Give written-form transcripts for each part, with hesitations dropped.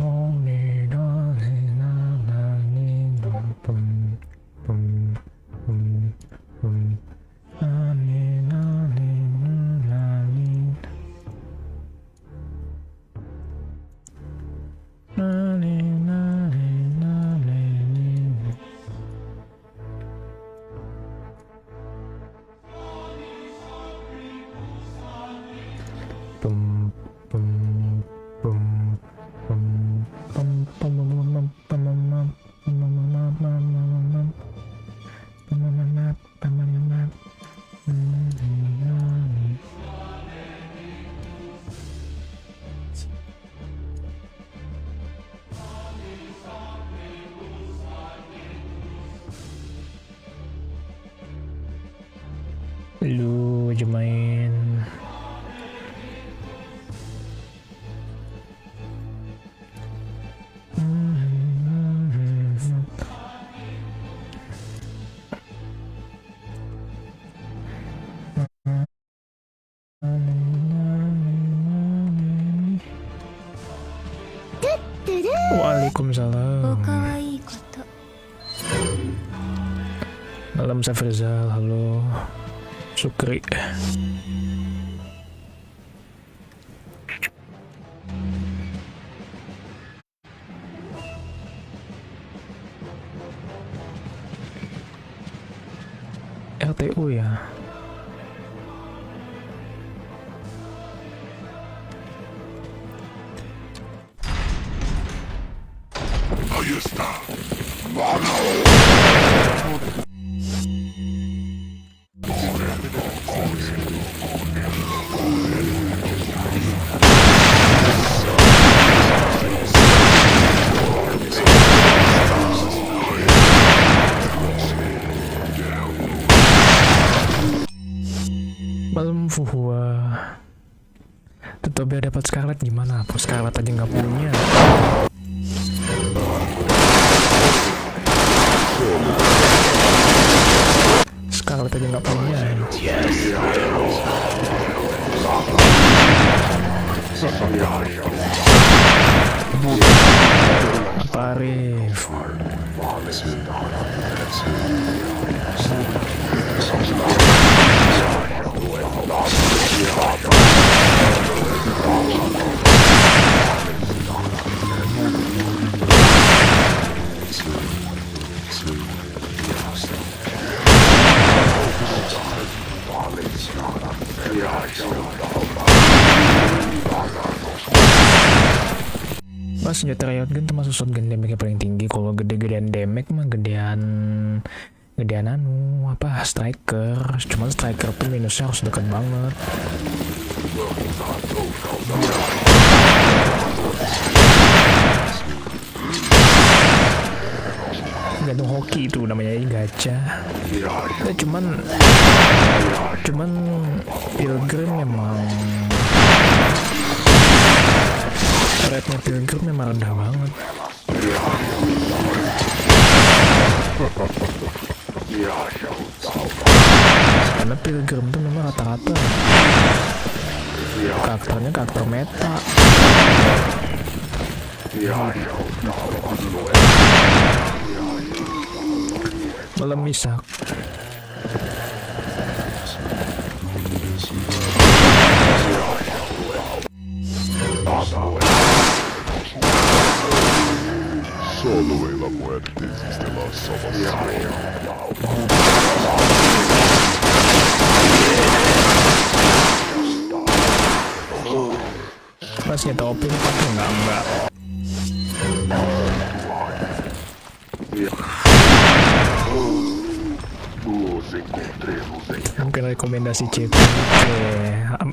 Oh, ni, na, ni, na, na, ni, na, bum, bum, bum, bum. Na, ni, na, ni, na, ni. Na, ni, na, ni, na, ni, ni. Bum, bum, bum, bum, bum, bum, bum, bum, bum, bum, bum, lu aja main. Waalaikumsalam. Malam Safrizal, halo Sukri. RTU ya. Malam Fuhua. Tetap biar dapat Scarlet gimana? Apa Scarlet aja nggak punya? Scarlet aja nggak punya. Apa Arif? Mas, senjata Riot Gun termasuk shotgun damage paling tinggi. Kalau gede-gedean damage mah gedean anu apa striker. Cuman striker tuh minusnya harus dekat banget. Gantung hoki itu namanya gacha. Ya, cuman Pilgrim memang rate-nya Pilgrim memang rendah banget. Karena Pilgrim tuh memang rata-rata karakternya karakter meta. Malam Misak. Solo e la muerte esiste la salvación. Mas nyata OP pakai enggak. Mungkin rekomendasi CP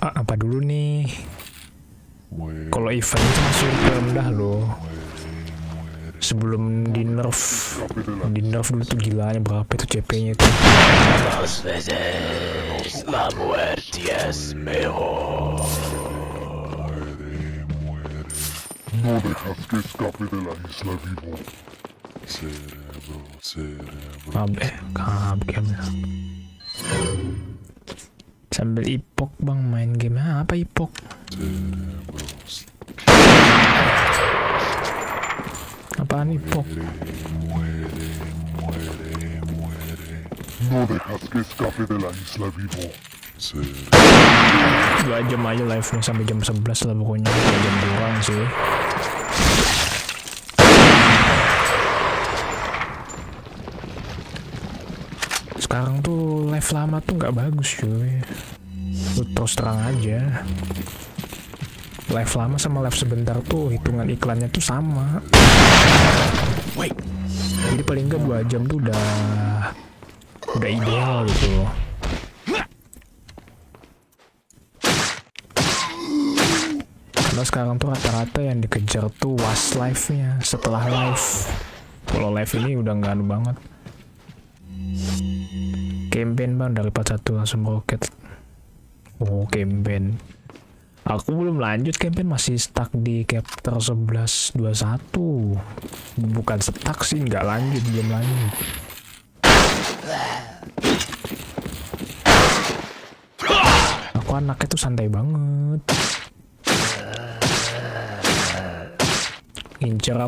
apa dulu nih? Kalau event itu masuk ke rendah loh. Sebelum di nerf dulu tuh gilanya berapa itu CP-nya itu. Las veces la muerte es mejor. No dejas que escape de la isla vivo. Cerebro. Game. Sambil ipok bang main game apa ipok? Apaan nih, Pok? No dejas que escape de la isla vivo. 2 jam aja live-nya sampai jam 11 lah pokoknya. 2 jam kurang sih. Sekarang tuh live lama tuh nggak bagus cuy. Lu terus terang aja. Live lama sama live sebentar tuh hitungan iklannya tuh sama. Jadi paling nggak 2 jam tuh udah ideal gitu. Karena sekarang tuh rata-rata yang dikejar tuh was live-nya setelah live. Kalau live ini udah nggak anu banget. Campaign bang dari part 1 langsung roket. Oh campaign. Aku belum lanjut campaign, masih stuck di chapter 11:21. Bukan stuck sih, nggak lanjut, belum lanjut. Aku anaknya tuh santai banget. Ngincer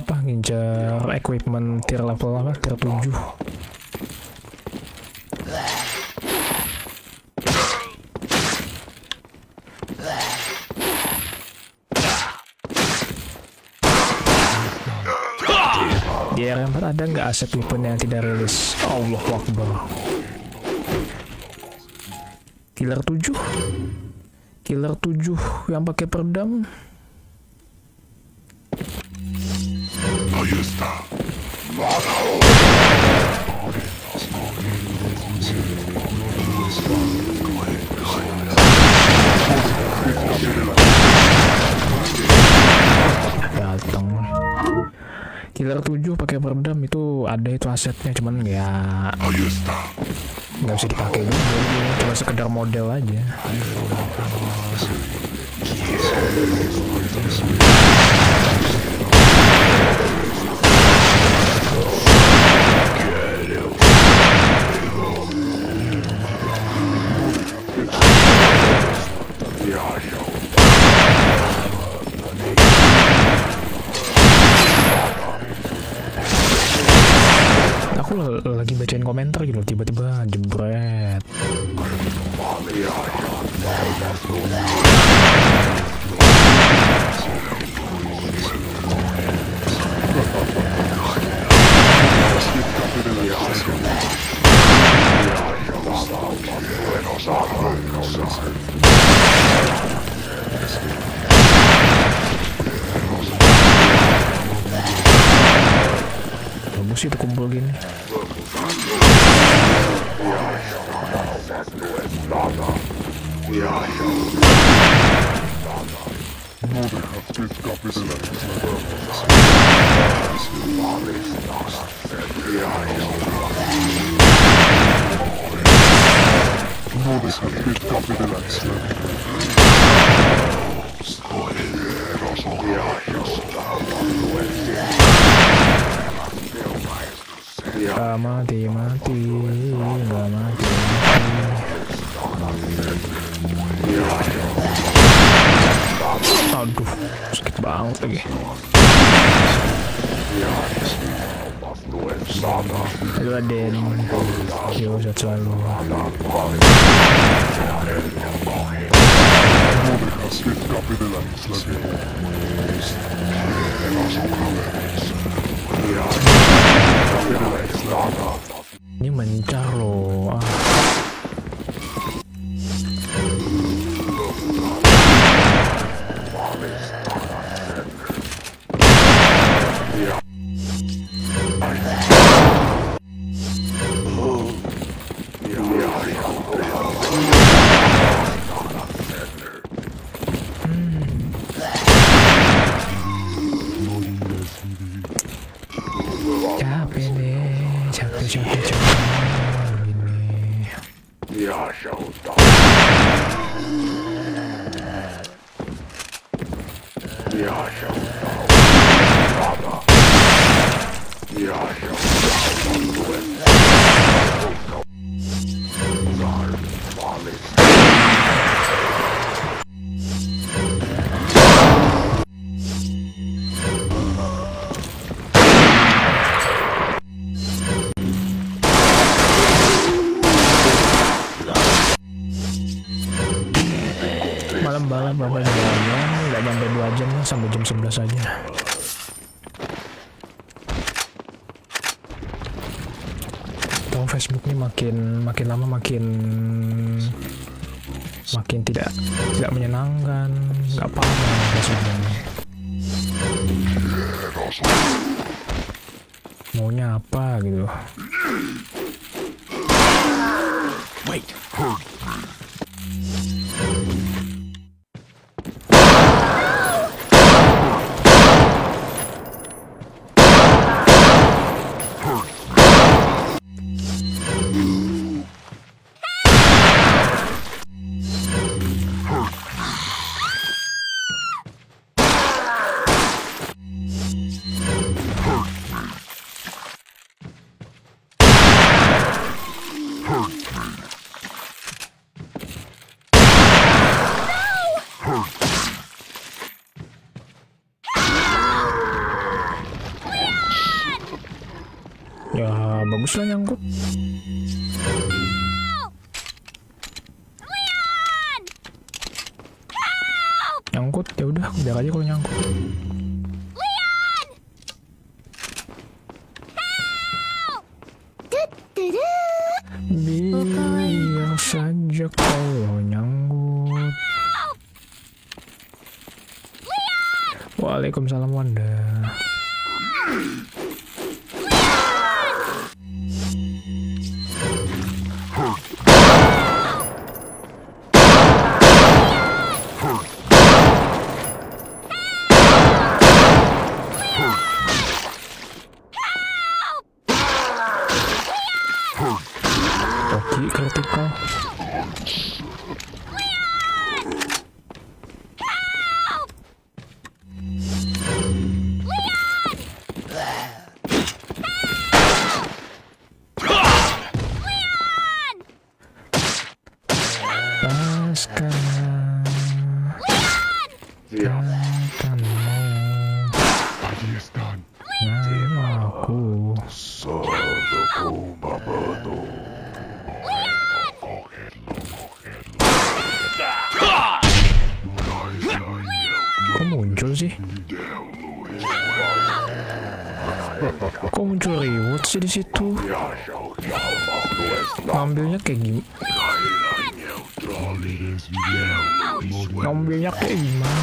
equipment tier level apa? Tier 7. Di RM4 ada nggak aset weapon yang tidak rilis? Allahu Akbar. Killer 7 yang pakai peredam. Ahí está. Datang. Killer 7 pakai peredam itu ada itu asetnya, cuman nggak bisa dipakai juga, cuma sekedar model aja. Aku lagi bacain komentar gitu, tiba-tiba jebret. Bagus sih kumpul gini. No dejas que escape de la isla. No dejas que escape de la isla. Gak mati, gak mati. Aduh, sakit banget lagi. Halo Aden. Yo, sehat selalu. Ini mencar loh. Capek deh, capek ini. 2 jam lah, sampai jam 11 aja. Tahu Facebook ini makin lama makin tidak menyenangkan, nggak paham Facebook ini. Maunya apa gitu. Wait. Ya bagus lah nyangkut. Nyangkut ya udah, biar aja kalau nyangkut. Biar saja kalau nyangkut. Waalaikumsalam Wanda. Oke, kritikal. Allí están. Namaku. Sadaku Mamoto. Kok muncul sih? Kok muncul reward sih di situ? Ngambilnya kayak gimana? Ngambilnya kayak gimana?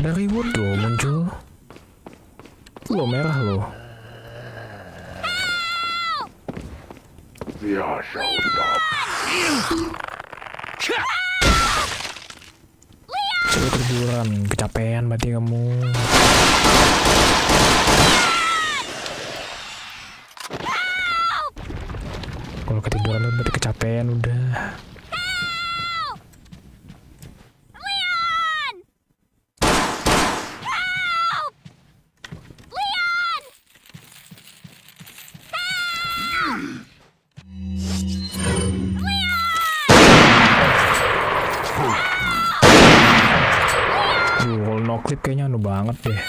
Ada reward loh muncul. Loh merah loh. Coba ketiduran, kecapean berarti kamu. Kalau ketiduran berarti kecapean udah. Kalau no clip kayaknya anu banget deh.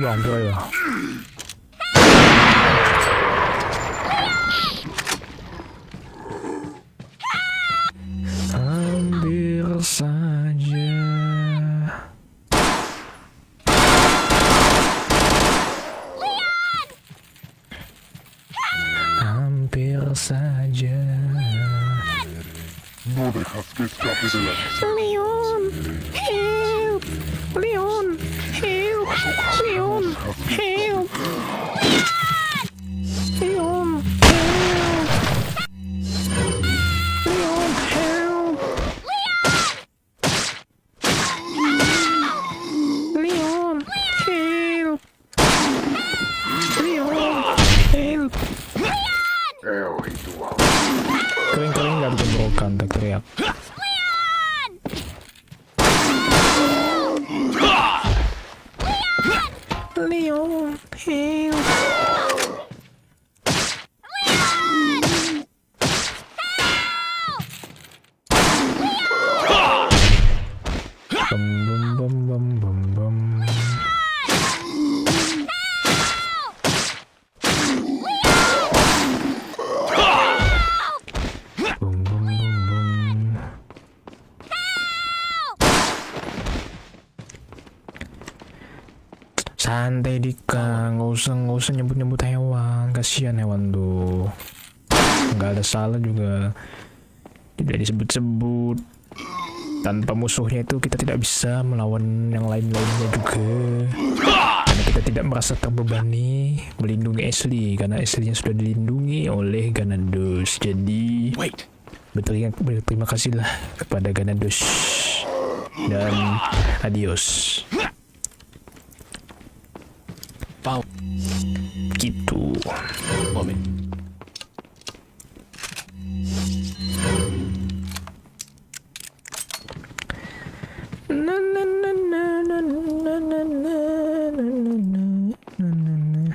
Hampir ya. Hampir saja. Hampir saja. No dejas que escape de la Leon, help! Leon, help! Leon, bukan teriak. Leon, help. Bum bum bum bum bum. Bum bum bum bum. Santai Dika, nggak usah nyebut hewan, kasihan hewan tuh. Nggak ada salah juga, tidak disebut-sebut. Tanpa musuhnya itu kita tidak bisa melawan yang lain-lainnya juga. Karena kita tidak merasa terbebani melindungi Ashley, karena Ashley-nya sudah dilindungi oleh Ganados. Jadi Wait. berterima kasihlah kepada Ganados dan adios. Found Gitu. woman. Na, na, na, na, na, na, na, na, na, na, na.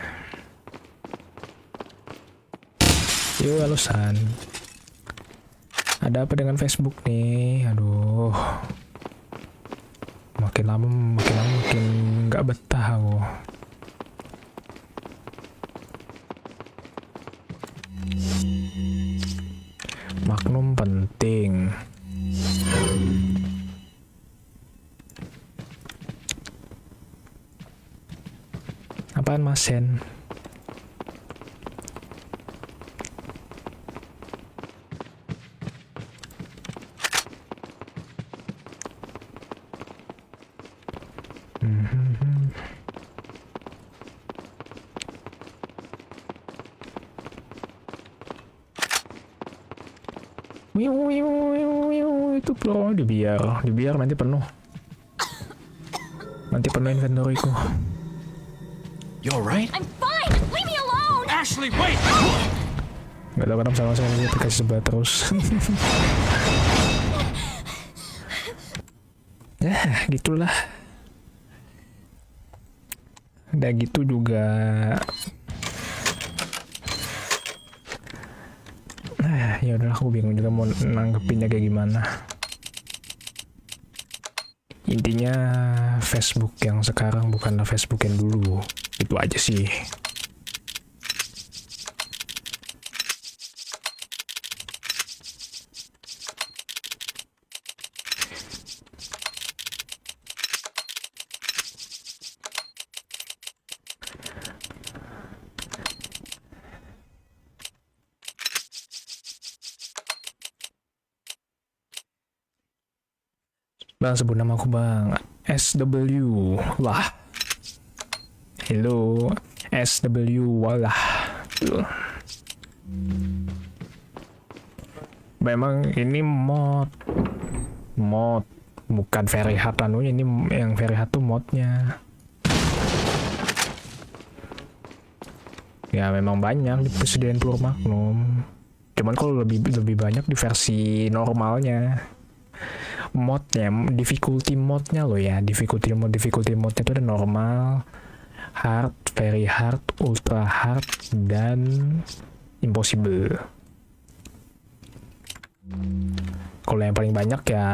Yo, halo San. Ada apa dengan Facebook nih? Aduh. Makin lama makin nggak betah aku. Magnum penting. Apaan Mas Sen? Itu bro, dibiar nanti penuh inventoryku. You're right. I'm fine! Leave me alone! Ashley, wait! Gak tau kenapa sama saya dia kasih sebelah terus. Ya gitulah. Udah gitu juga. Ya udah aku bingung juga mau nanggepinnya kayak gimana. Intinya Facebook yang sekarang bukanlah Facebook yang dulu. Itu aja sih. Bang, sebut nama aku bang. SW lah. Hello, SW walah. Tuh. Memang ini mod bukan very hard anunya, ini yang very hard tuh modnya. Ya memang banyak di persediaan peluru Magnum. Cuman kalau lebih banyak di versi normalnya. Modnya, difficulty modnya loh ya, difficulty modnya itu ada normal, hard, very hard, ultra hard, dan impossible. Kalau yang paling banyak ya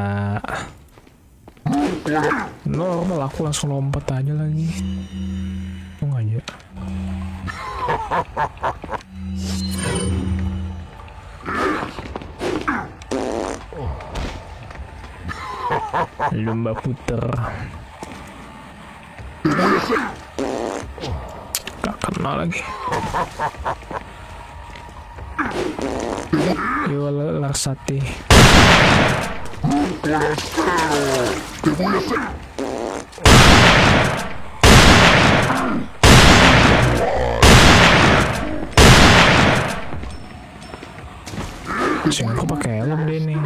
normal, aku langsung lompat aja lagi. Tunggu aja. Lomba puter. Gak kena lagi. Yo Larsati. Sing aku pakai helm deh nih.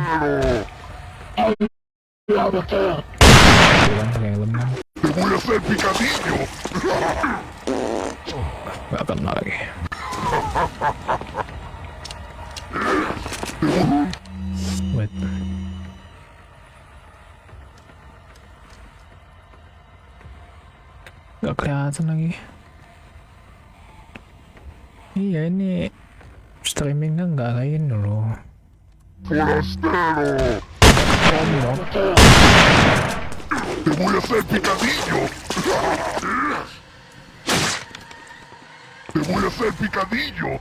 Bukan pakai helm. Gak kena lagi. kelihatan lagi. Iya ini streamingnya nggak kayak ini loh. Forastero. Te voy a hacer picadillo. Te voy a hacer picadillo.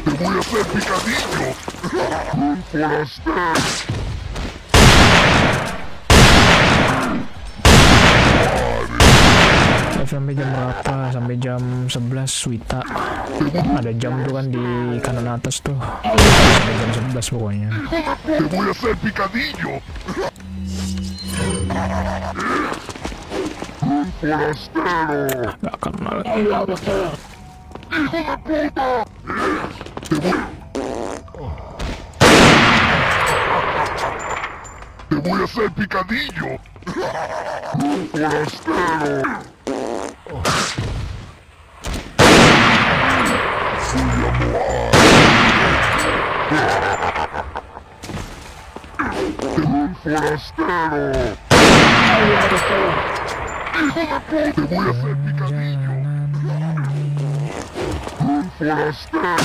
Te voy a hacer picadillo. Forastero. Sampai jam berapa? Sampai jam 11 Wita. Ada jam tuh kan di kanan atas tuh. Sampai jam 11 pokoknya. Te voy a hacer picadillo. Forastero. Gak kenal. Te voy a hacer picadillo. Forastero. Forastero. Te voy a hacer picadillo. Forastero.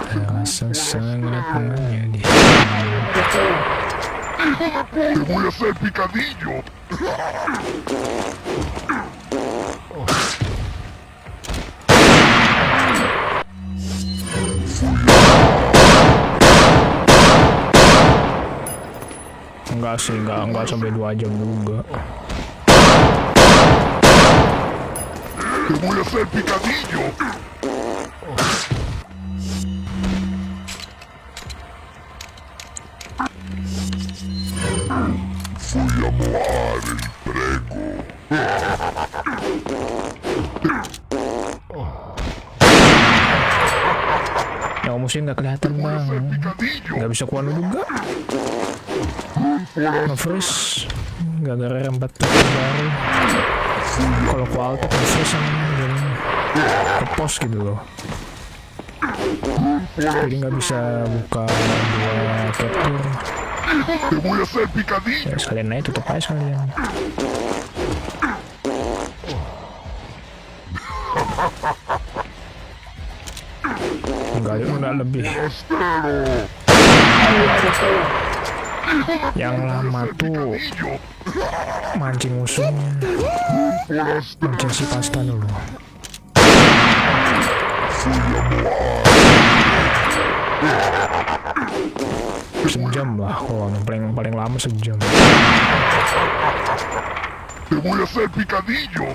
Rasa sangat menyedih. Te voy a hacer picadillo. Enggak sih, enggak sampai 2 jam juga. Te voy a hacer picadillo. Voy a mojar el prego. Yang musuhnya nggak kelihatan bang. Nggak bisa kuano juga. Nge-freeze gara-gara rembat baru. Kalau ku alt nge-freeze dan ke-pause gitu loh. Jadi nggak bisa buka 2 capture. Te voy a hacer picadillo. Ya, sekalian aja tutup aja sekalian. Enggak lebih. Yang lama tuh mancing musuhnya, mancing si pasta dulu. Sejam lah, kalau paling lama sejam. Te voy a hacer picadillo.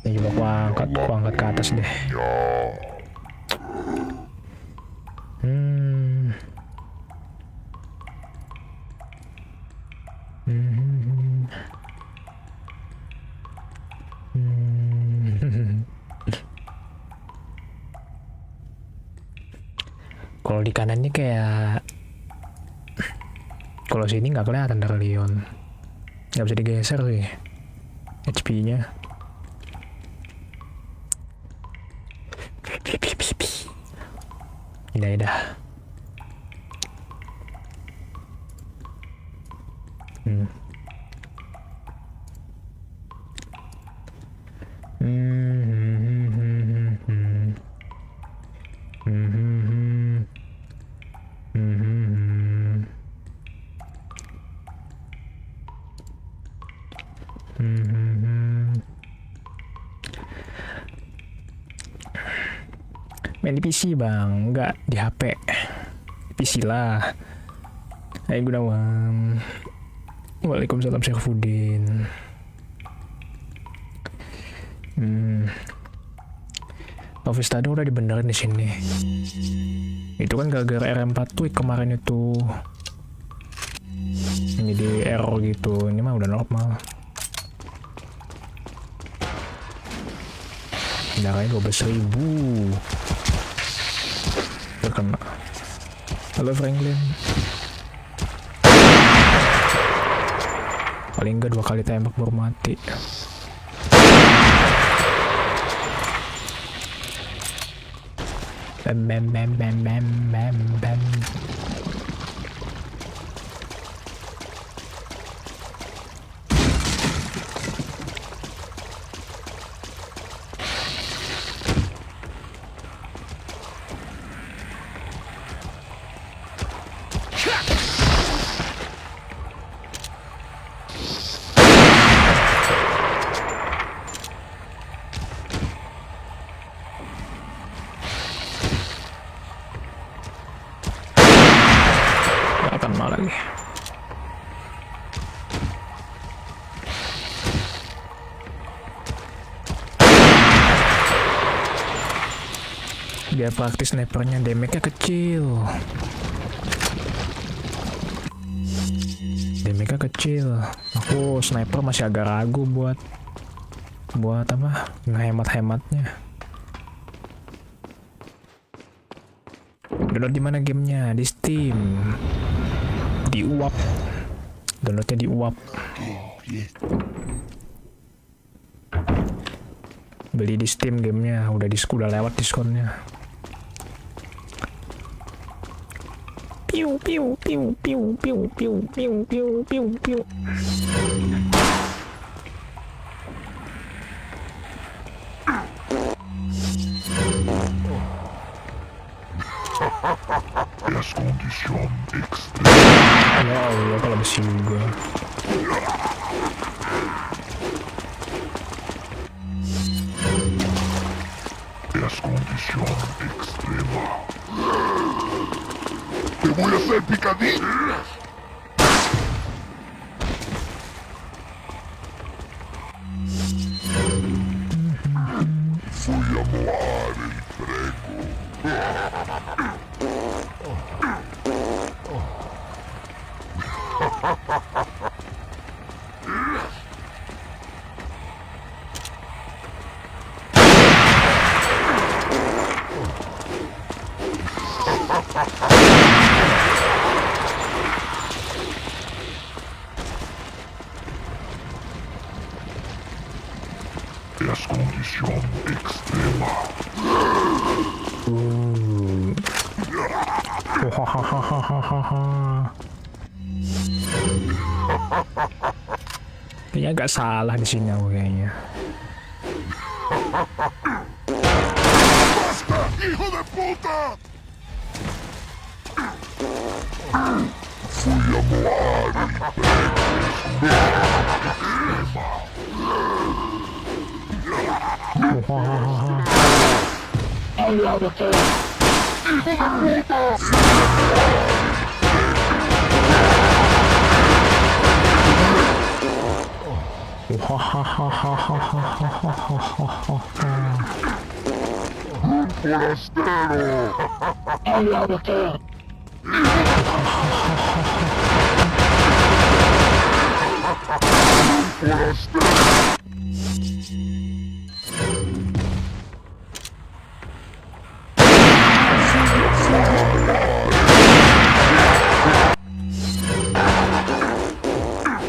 Ini coba ku angkat ke atas deh. Kalau di kanan ini kayak, kalau sini nggak kelihatan dari Leon, nggak bisa digeser sih HP-nya. Ini dah. Main di PC bang, nggak di HP. Di PC lah. Hai Gunawan. Waalaikumsalam Syekhuddin. Novistado udah dibenerin di sini. Itu kan gara-gara RM4 tweak kemarin itu. Jadi error gitu. Ini mah udah normal. Darahnya 12.000. Terkena. Halo Franklin. Paling enggak 2 kali tembak baru mati. Bam bam bam bam bam bam bam. Akan malah lagi. Biar praktis snipernya, damage-nya kecil. Damage-nya kecil. Aku sniper masih agak ragu buat apa? Ngehemat-hematnya. Download di mana gamenya? Di Steam. Di uap. Downloadnya di uap. Beli di Steam gamenya, udah lewat diskonnya. Piu piu piu piu piu piu piu piu piu piu. Es condición extrema. Ya Allah, kalau besi juga. Es condición extrema. Te voy a hacer picadillas. Voy a mojar el prego. Es condición extrema. Kayaknya agak salah di sini aku kayaknya. ¡Hijo de puta! Voy a mojar el forastero.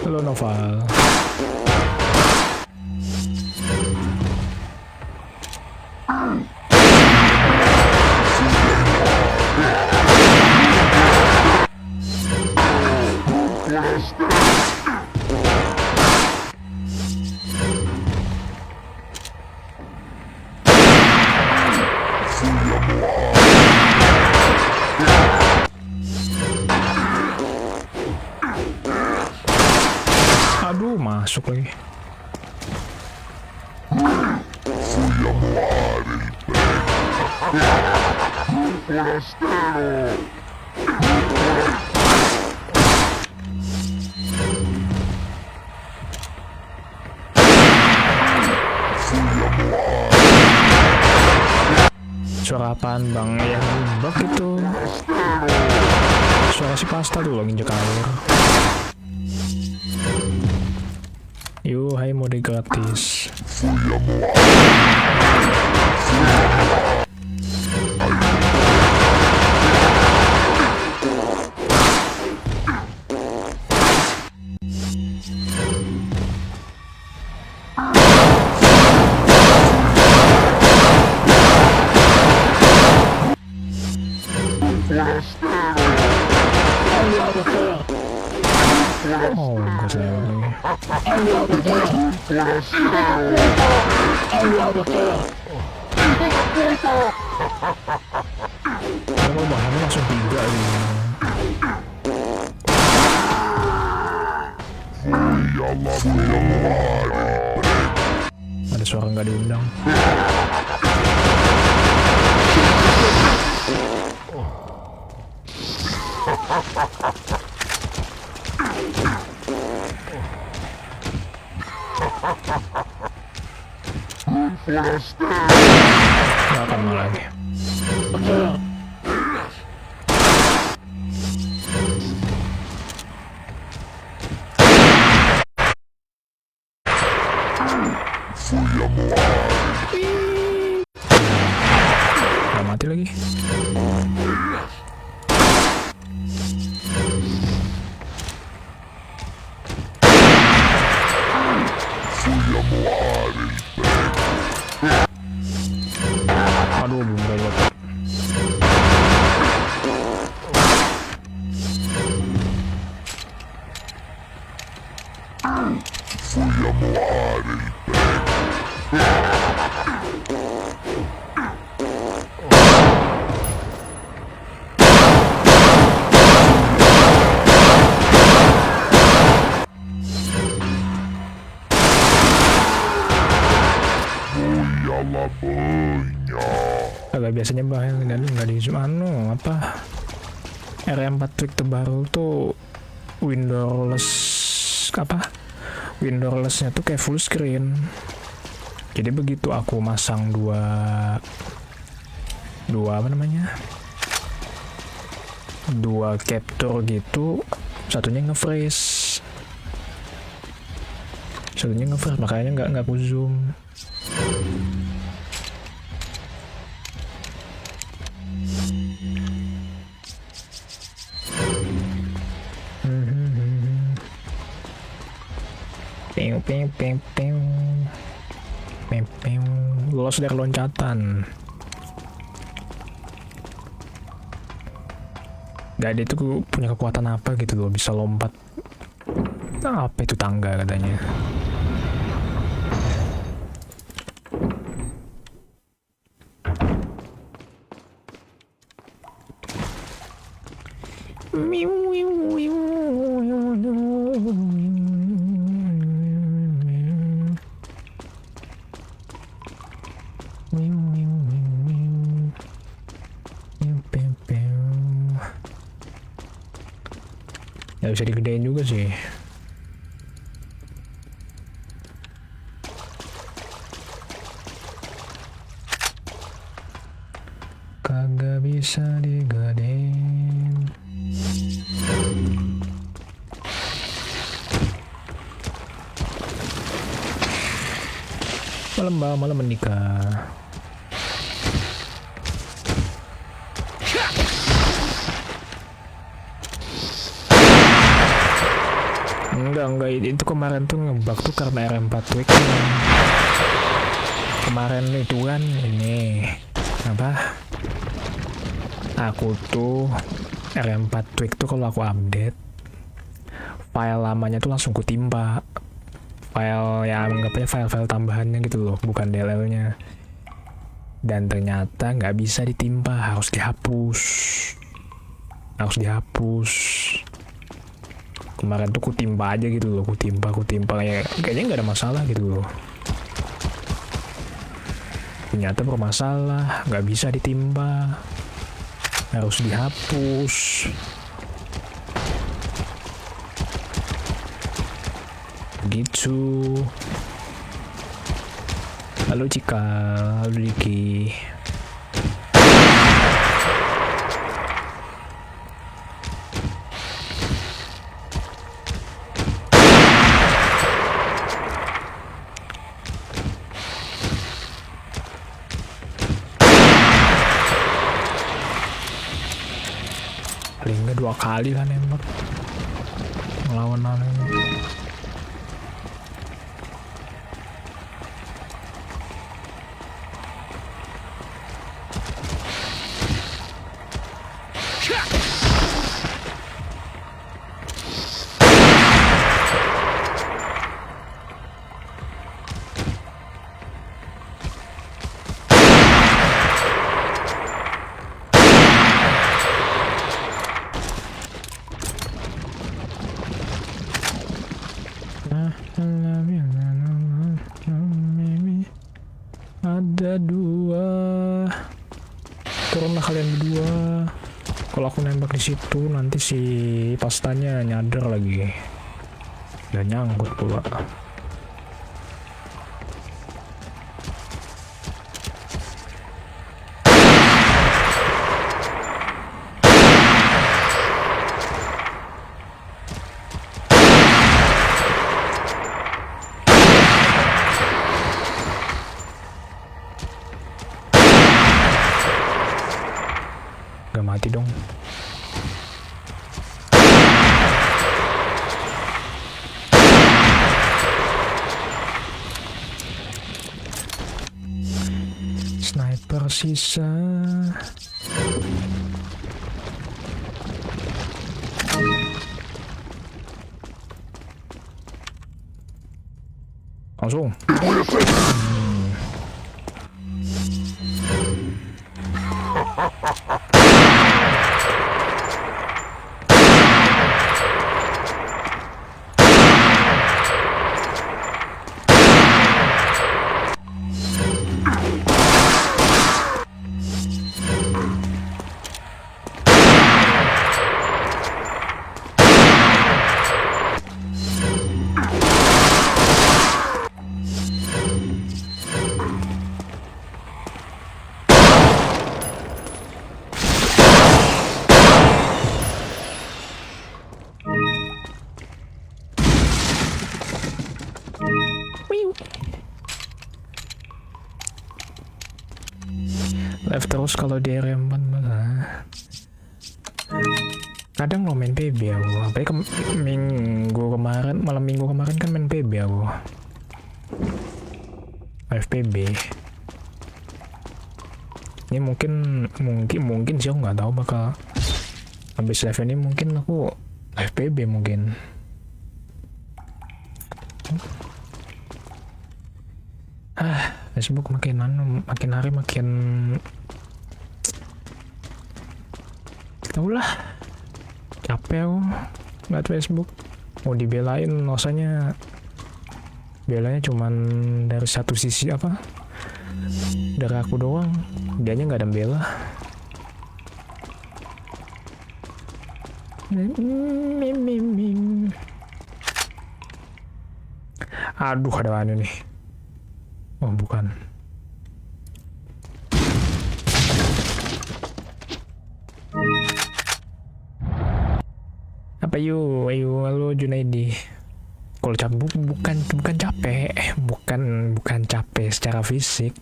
Halo Noval. Aduh, masuk lagi. Suara apaan bang? Ya bug itu. Suara si pasta tuh lagi injek air. Halo, hai mode gratis. Oh, gas lewat lagi. Kalau bahannya langsung 3 gitu. Ada suara nggak diundang. Nggak akan malah lagi. Nggak mati lagi. Aduh, belum lewat. Agak biasanya bahaya nggak di anu apa RM4 tweak terbaru tuh windowless apa windowlessnya tuh kayak full screen. Jadi begitu aku masang dua apa namanya dua capture gitu, satunya nge-freeze makanya nggak aku zoom. Lolos dari loncatan. Gak ada itu punya kekuatan apa gitu loh, bisa lompat. Apa itu tangga katanya. Ya bisa digedein juga sih. Kagak bisa digedein. Malam menikah. Enggak itu kemarin tuh ngebug tuh karena RM4 tweak. Kemarin itu kan ini apa? Aku tuh RM4 tweak tuh kalau aku update file lamanya tuh langsung kutimpa. File yang anggapnya file-file tambahannya gitu loh, bukan DLL-nya. Dan ternyata nggak bisa ditimpa, harus dihapus. Kemarin tuh kutimpa aja gitu loh, kutimpa kayaknya nggak ada masalah gitu loh. Ternyata bermasalah, nggak bisa ditimpa, harus dihapus. Gitu. Halo Cika, halo Diki. 2 kali lah nembak ngelawan aneh. Ada 2. Turunlah kalian berdua. Kalau aku nembak di situ nanti si pastanya nyadar lagi. Dan nyangkut pula. Gak mati dong. Sniper sisa. Langsung. Left terus kalau di RM4 malah. Kadang lo main PB aku. Apalagi malam minggu kemarin kan main PB aku. FPB. Ini mungkin sih aku nggak tahu bakal habis live ini mungkin aku FPB mungkin. Facebook makin hari makin tau lah, capek aku ngeliat Facebook. Mau dibelain rasanya belanya cuman dari satu sisi apa, dari aku doang, dianya nggak ada bela. Aduh, ada mana nih? Oh, bukan. Apa ayo halo Junaidi. Kalau capek bukan capek, bukan capek secara fisik.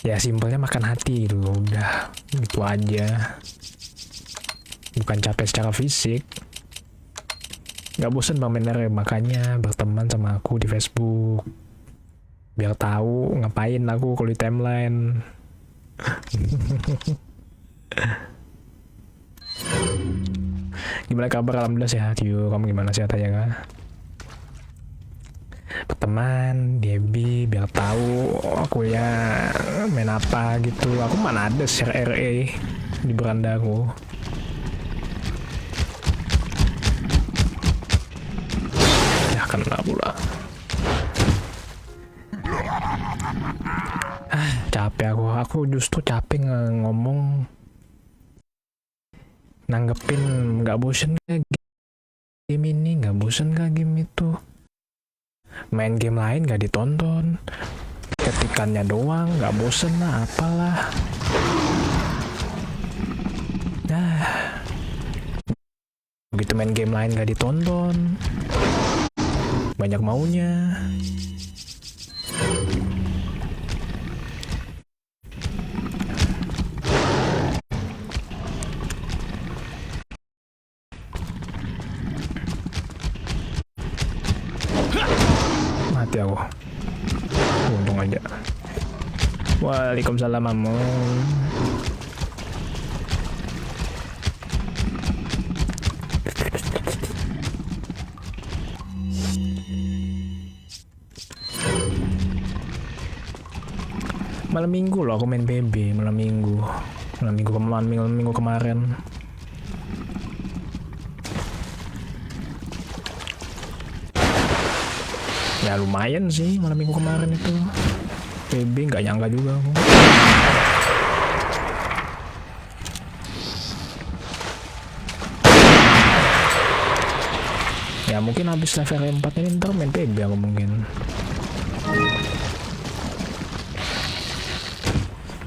Ya simpelnya makan hati gitu, udah gitu aja. Bukan capek secara fisik. Gak bosan Bang Bener, makanya berteman sama aku di Facebook biar tahu ngapain aku kalau di timeline. Gimana kabar? Alhamdulillah sehat. Yuk, kamu gimana, sehat aja kah? Berteman Debbie biar tahu aku ya main apa gitu. Aku mana ada share RE di beranda aku. Kena pula. Capek aku justru capek ngomong nanggepin. Nggak bosen gak game ini, nggak bosen gak game itu, main game lain nggak ditonton, ketikannya doang nggak bosen lah, apalah. Begitu main game lain nggak ditonton, banyak maunya. mati aku. Untung aja. Waalaikumsalam Mamon. Malam minggu loh aku main PB, malam minggu kemarin. Ya lumayan sih malam minggu kemarin itu. PB nggak nyangka juga aku. Ya mungkin habis level 4 ini ntar main PB aku mungkin.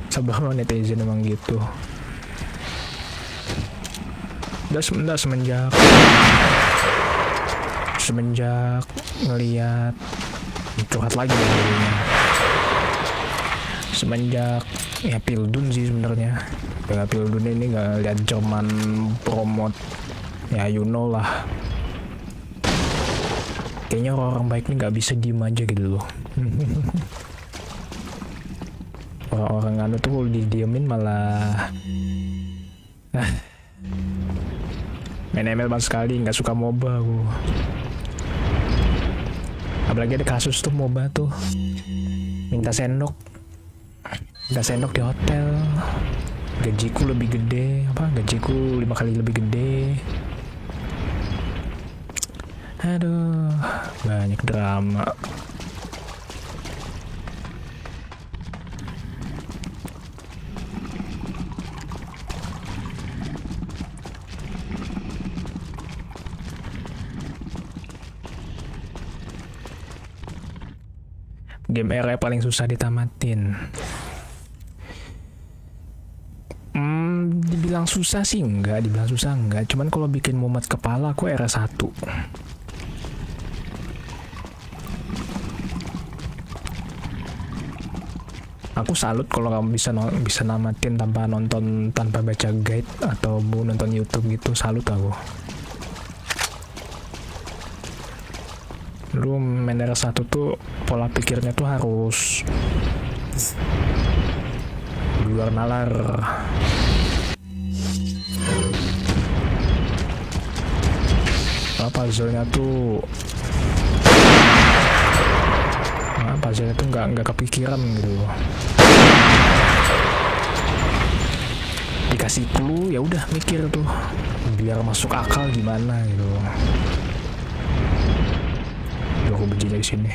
Sabar netizen emang gitu. Udah semenjak ngeliat curhat lagi dirinya. Semenjak ya Pildun sih sebenarnya. Kayak Pildun ini nggak lihat cuman promote ya you know lah. Kayaknya orang baik ini nggak bisa diem aja gitu loh. Orang-orang anu tuh kalau didiemin malah main ML banget sekali, nggak suka MOBA aku. Apalagi ada kasus tuh MOBA tuh minta sendok di hotel, gajiku lebih gede, gajiku 5 kali lebih gede. Aduh, banyak drama. Game era paling susah ditamatin. Dibilang susah sih enggak, cuman kalau bikin mumet kepala aku era 1. Aku salut kalau kamu bisa namatin tanpa baca guide atau nonton YouTube gitu, salut aku. Lu main era 1 tuh pola pikirnya tuh harus di luar nalar. Puzzle-nya tuh nggak kepikiran gitu. Dikasih clue ya udah mikir tuh biar masuk akal gimana gitu. Aku benci dari sini.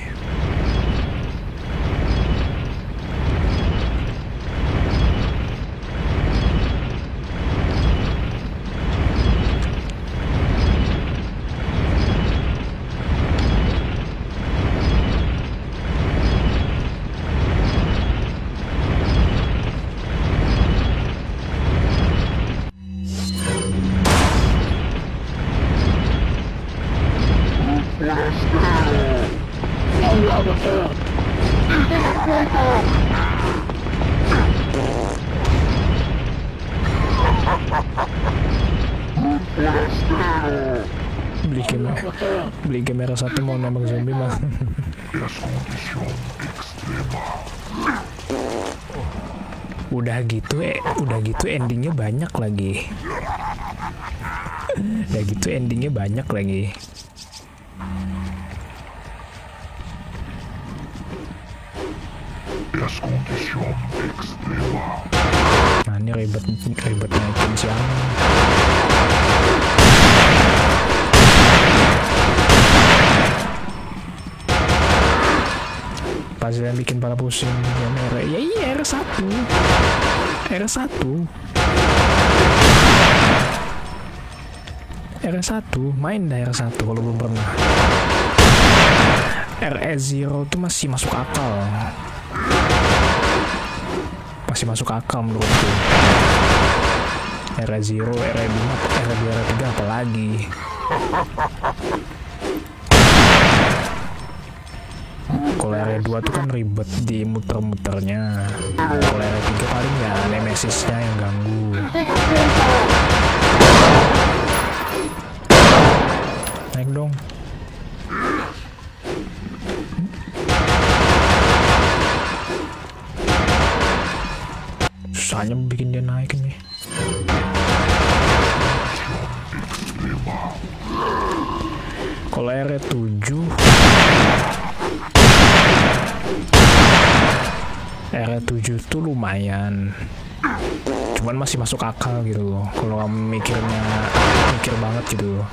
Beli game era 1 mau nembak zombie mah. Udah gitu endingnya banyak lagi. Nah ini ribet naikin siang. Puzzle yang bikin pala pusing yang era. Ya iya era 1 main dah era 1 kalau belum pernah. RE0 tuh masih masuk akal menurutku. RE0, RE2, RE2, RE3 apalagi. Kalau RE2 tuh kan ribet di muter-muternya. Kalau RE3 paling ya nemesisnya yang ganggu. Naik dong. susahnya bikin dia naik ini. Kalau R7 tuh lumayan, cuman masih masuk akal gitu loh. Kalau mikir banget gitu loh.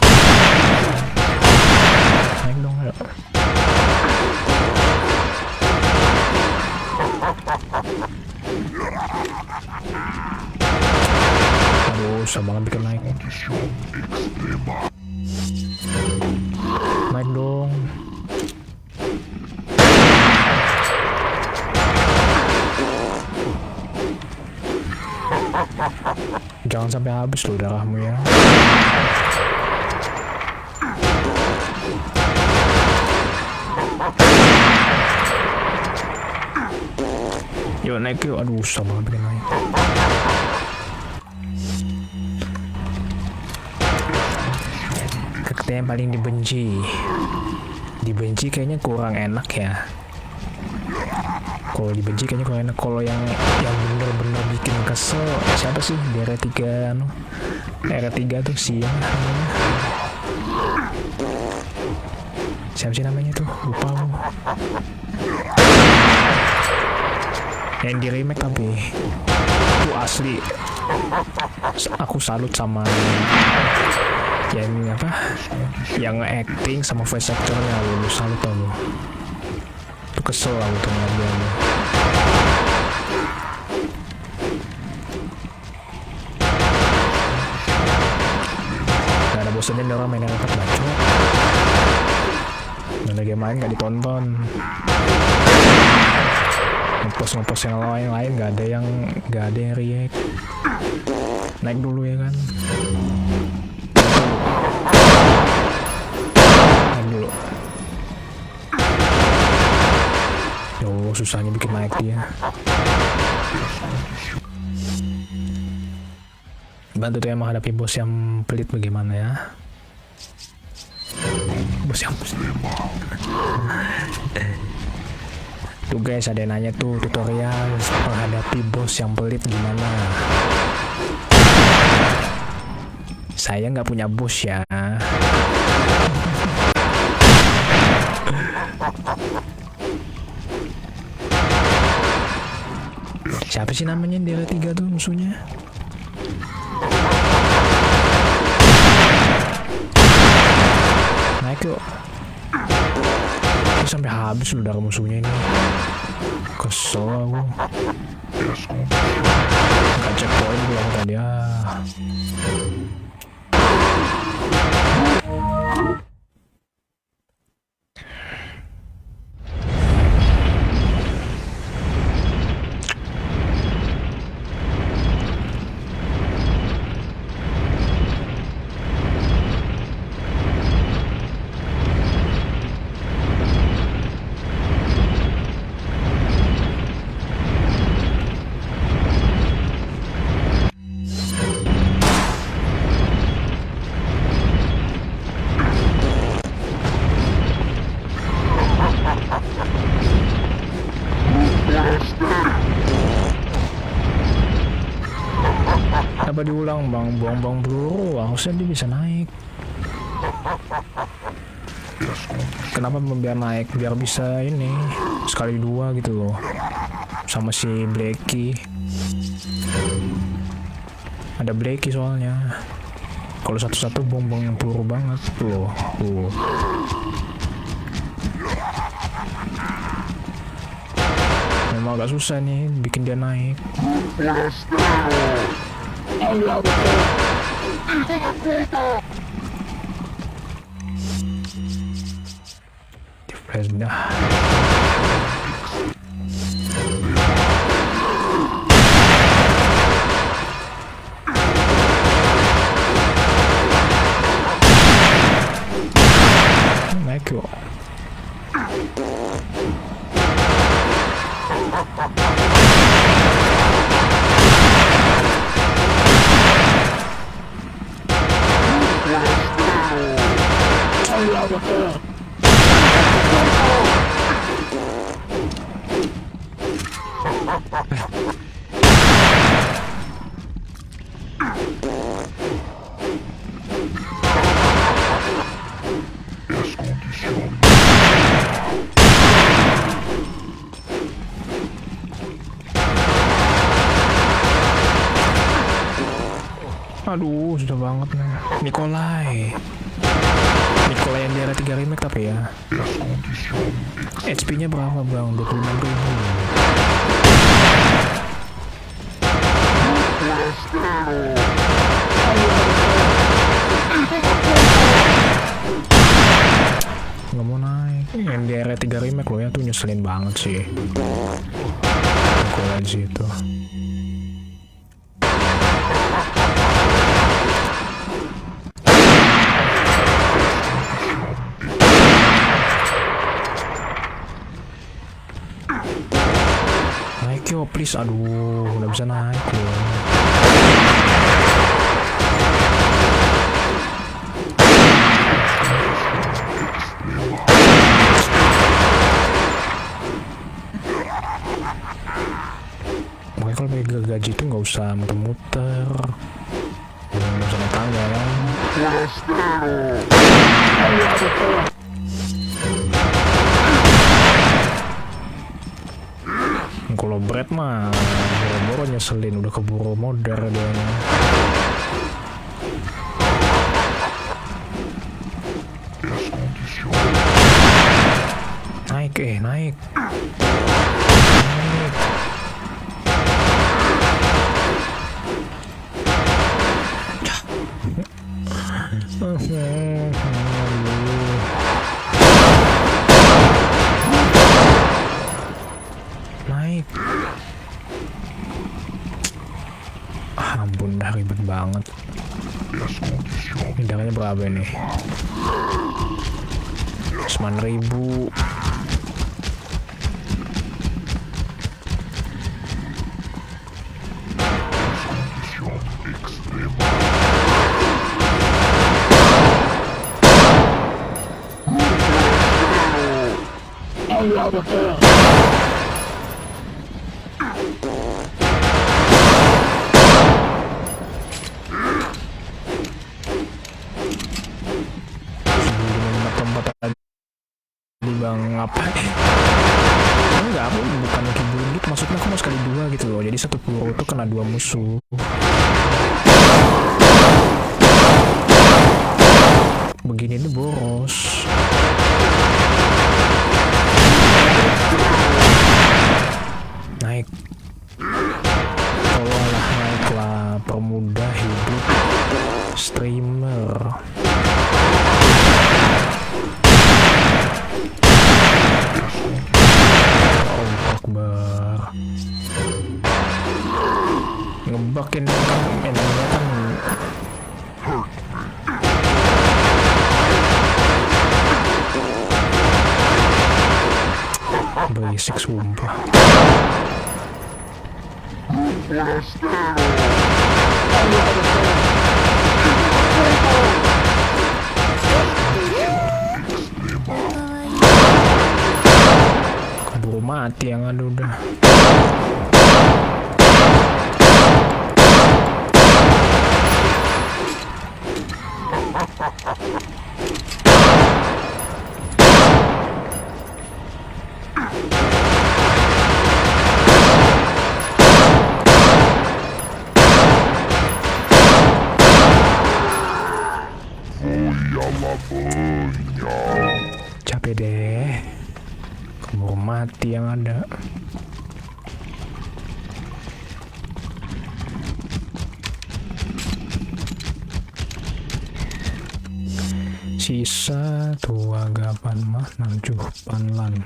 Naik dong ya. Aduh, susah banget bikin naik. Naik dong. Jangan sampai habis loh darahmu ya. Yuk naik yuk. Aduh, susah banget bikin naik. Kakak yang paling dibenci kayaknya kurang enak ya. Kalau dibenci kayaknya kurang enak. Kalau yang bener-bener bikin kesel siapa sih di R3 R3 tuh namanya. Siapa sih namanya tuh, lupa aku. Yang di remake tapi itu asli aku salut sama yang apa, yang acting sama voice actornya. Lu salut aku tuh, kesel aku tuh ngeliatnya. Gak ada bosannya orang main angkat bacot. Dan lagi main gak ditonton. Ngepost yang lain gak ada yang react. Naik dulu ya kan. Naik dulu. Yo, susahnya bikin naik dia. Bantu tuh yang menghadapi bos yang pelit bagaimana ya. Bos yang tuh guys, ada yang nanya tuh tutorial menghadapi bos yang pelit gimana. Saya nggak punya bos ya. Siapa sih namanya di R3 tuh musuhnya? Naik yuk. Ini sampai habis loh darah musuhnya ini. Kesel aku. Gak checkpoint doang tadi ya. Kenapa diulang bang? Buang-buang peluru, harusnya dia bisa naik. Kenapa biar naik? Biar bisa ini sekali dua gitu loh. Sama si Blacky. Ada Blacky soalnya. Kalau satu-satu buang-buang yang peluru banget tuh. Memang agak susah nih bikin dia naik. Di flash dah. Naik yuk. Aduh, sudah banget nih. Nikolai yang di area 3 remake tapi ya. HP-nya berapa bang? 26.000. Nggak mau naik. Yang di area 3 remake loh ya, tuh nyeselin banget sih. Nikolai situ. Naik yo please, aduh udah bisa naik loh. Makanya kalau pakai gaji itu nggak usah muter-muter, nggak usah naik tangga kan. Kalau Brad mah boro-boro nyeselin, udah keburu modar dia. Naik naik. Naik. Ampun, dah ribet banget. Ini darahnya berapa nih? 9.000. Bang, ngapain? Enggak, aku bukan kibulin gitu, maksudnya aku mau sekali dua gitu loh, jadi satu peluru itu kena 2 musuh. Begini ini boros. Naik. Tolonglah naiklah, permudah hidup streamer. Akbar. Ngebakin kan enaknya kan. Berisik sumpah. Keburu mati yang ada udah. Capek deh, keburu mati yang ada. Sisa tua gapan mah nanjuh panlan.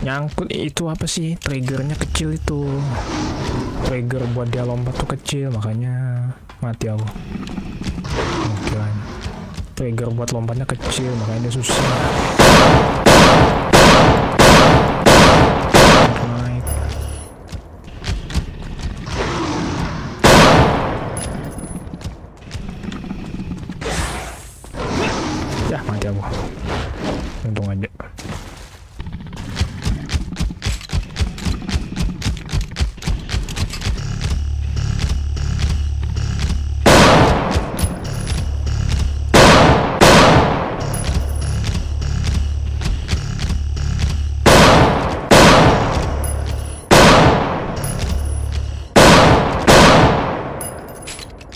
Nyangkut itu apa sih, triggernya kecil itu, trigger buat dia lompat tuh kecil, makanya mati aku. Kirain trigger buat lompatnya kecil, makanya dia susah naik. Ya mati aku. untung aja.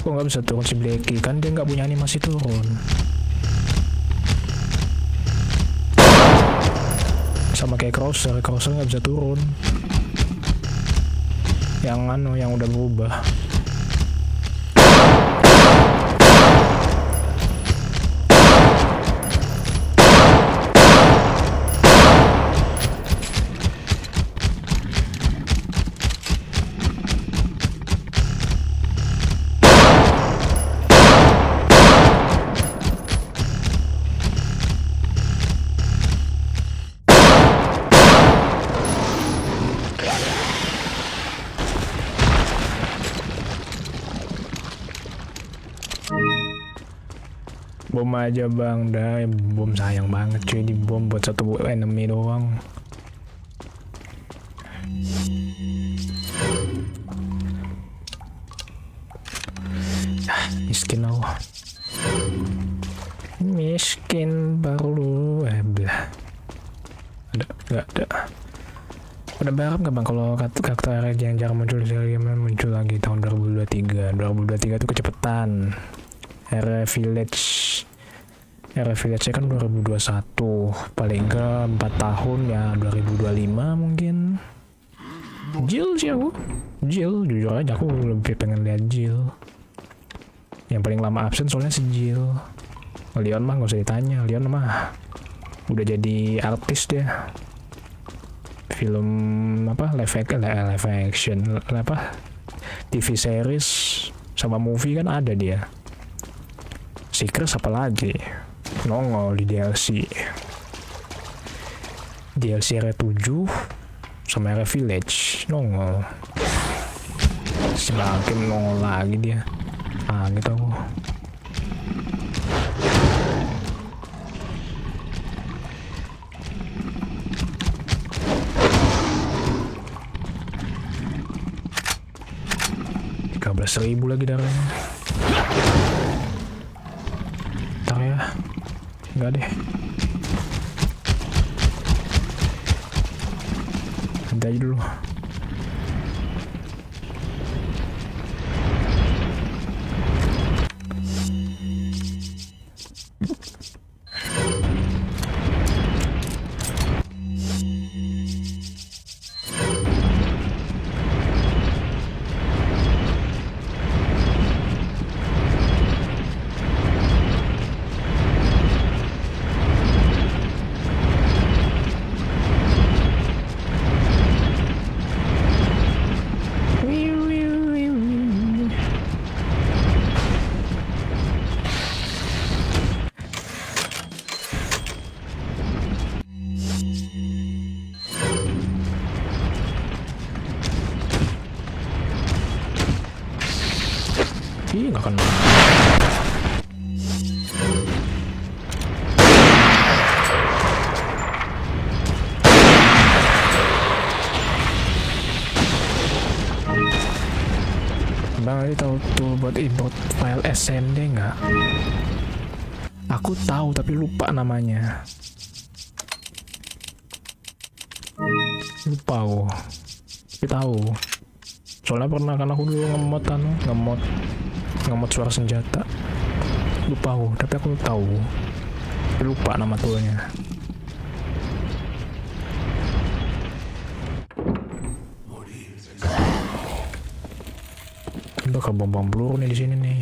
Kok nggak bisa turun si Blacky? Kan dia nggak punya animasi turun. Sama kayak Krauser nggak bisa turun. Yang udah berubah. Bom aja bang, dah bom sayang banget cuy, di bom buat satu enemy doang. Miskin aku. Miskin baru blah. Nggak ada. Udah berharap nggak bang kalau karakter yang jarang muncul di serial game muncul lagi tahun 2023. 2023 itu kecepatan. Era Village kan 2021, paling enggak 4 tahun ya 2025 mungkin. Jill sih aku, Jill jujur aja aku lebih pengen lihat Jill. Yang paling lama absen soalnya si Jill. Leon mah nggak usah ditanya, Leon mah udah jadi artis dia. Film apa live action apa TV series sama movie kan ada dia. Secret apa lagi nongol di DLC R7 sama R Village nongol. Si Bakim nongol lagi dia. Gitu aku. $13.000 lagi darahnya. Ntar ya. Enggak deh. Nanti aja dulu. Ih, nggak kena. Bang Ali tahu tuh buat import file SND nggak? Aku tahu tapi lupa namanya. Lupa aku. Tapi tahu. Soalnya pernah kan aku dulu ngemot suara senjata. Lupa aku, tapi aku tahu. Tapi lupa nama toolnya. Bakal bom peluru nih di sini nih.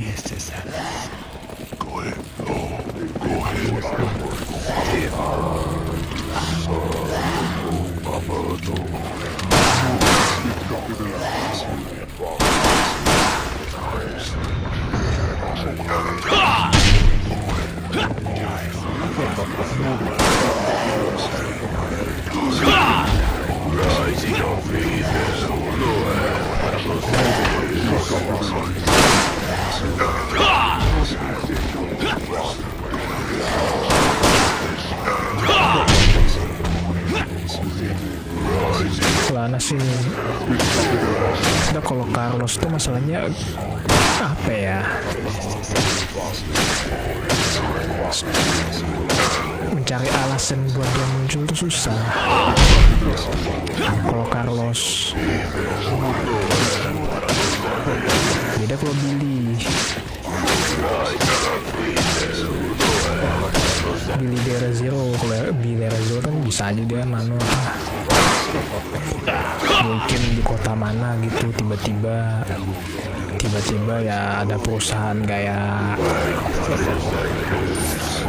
sih. Udah kalau Carlos tuh masalahnya apa ya? Mencari alasan buat dia muncul tuh susah. Kalau Carlos beda kalau Billy Dera Zero. Kalau Billy Dera Zero kan bisa aja dia manual, mungkin di kota mana gitu tiba-tiba ya ada perusahaan kayak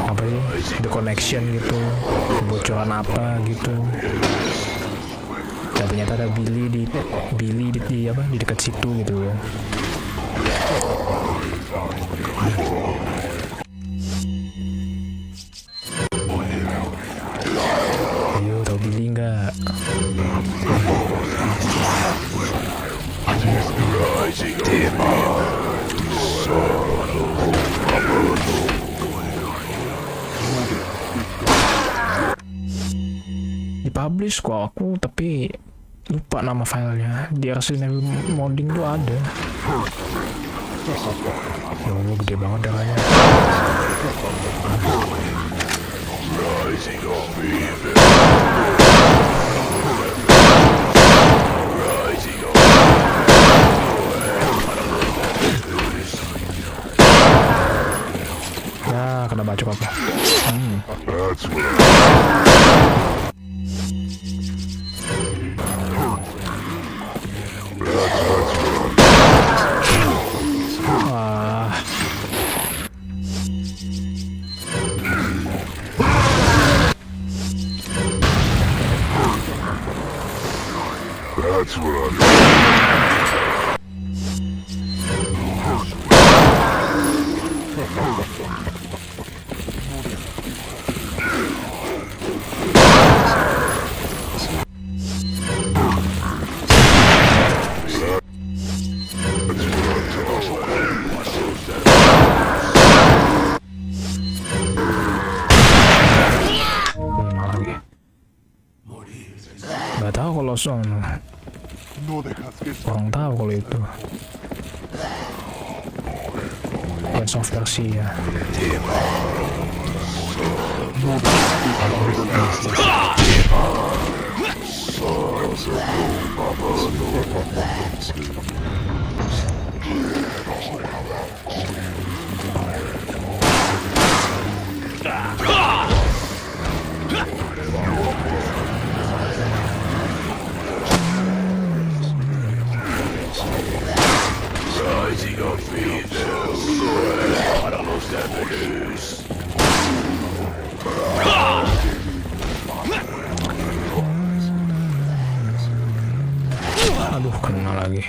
apa sih, The Connection gitu, kebocoran apa gitu, dan ternyata ada Billy di dekat situ gitu. Ayo, tahu Billy nggak? Dipublish kok aku, tapi lupa nama filenya. Di Resident Evil modding tuh ada. Ya Allah, gede banget darahnya. Ya, kena bacok apa? That's what Wah. That's what I Lagi. Gak tahu kalau no dejas que orang tahu kalau itu. Prince of Persia. Aduh, kena lagi.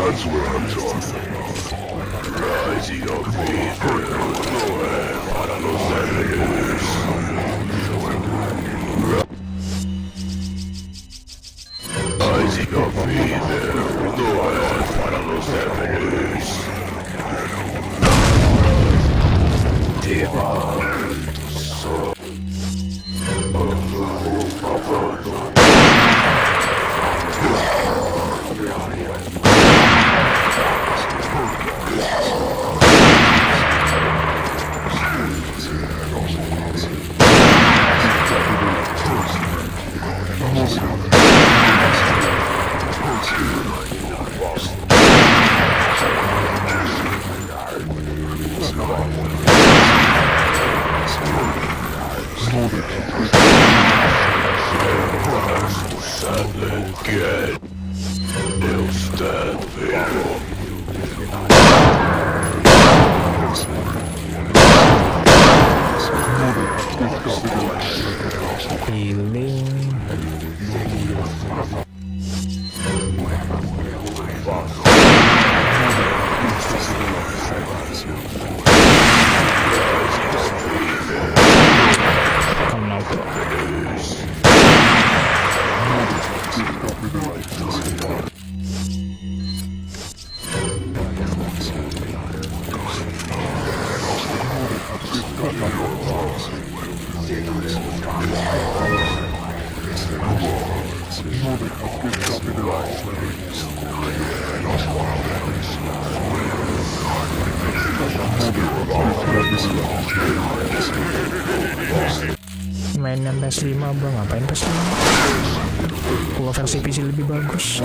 That's what I'm talking about. Rising up para los enemigos. Rising up para los enemigos. Healing. Come now, bro. Main yang PS5 bang, ngapain PS5? Kalau versi PC lebih bagus.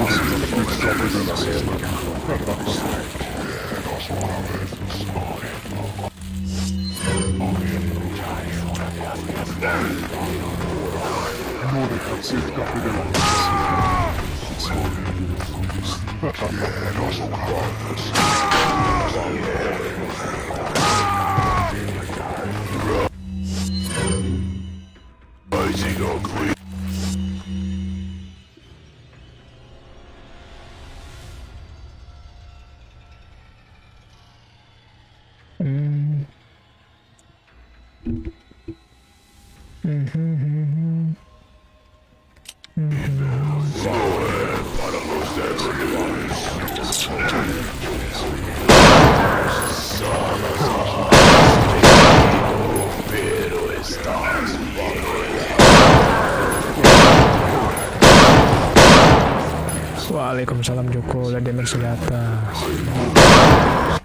Waalaikumsalam Joko, udah damage senjata.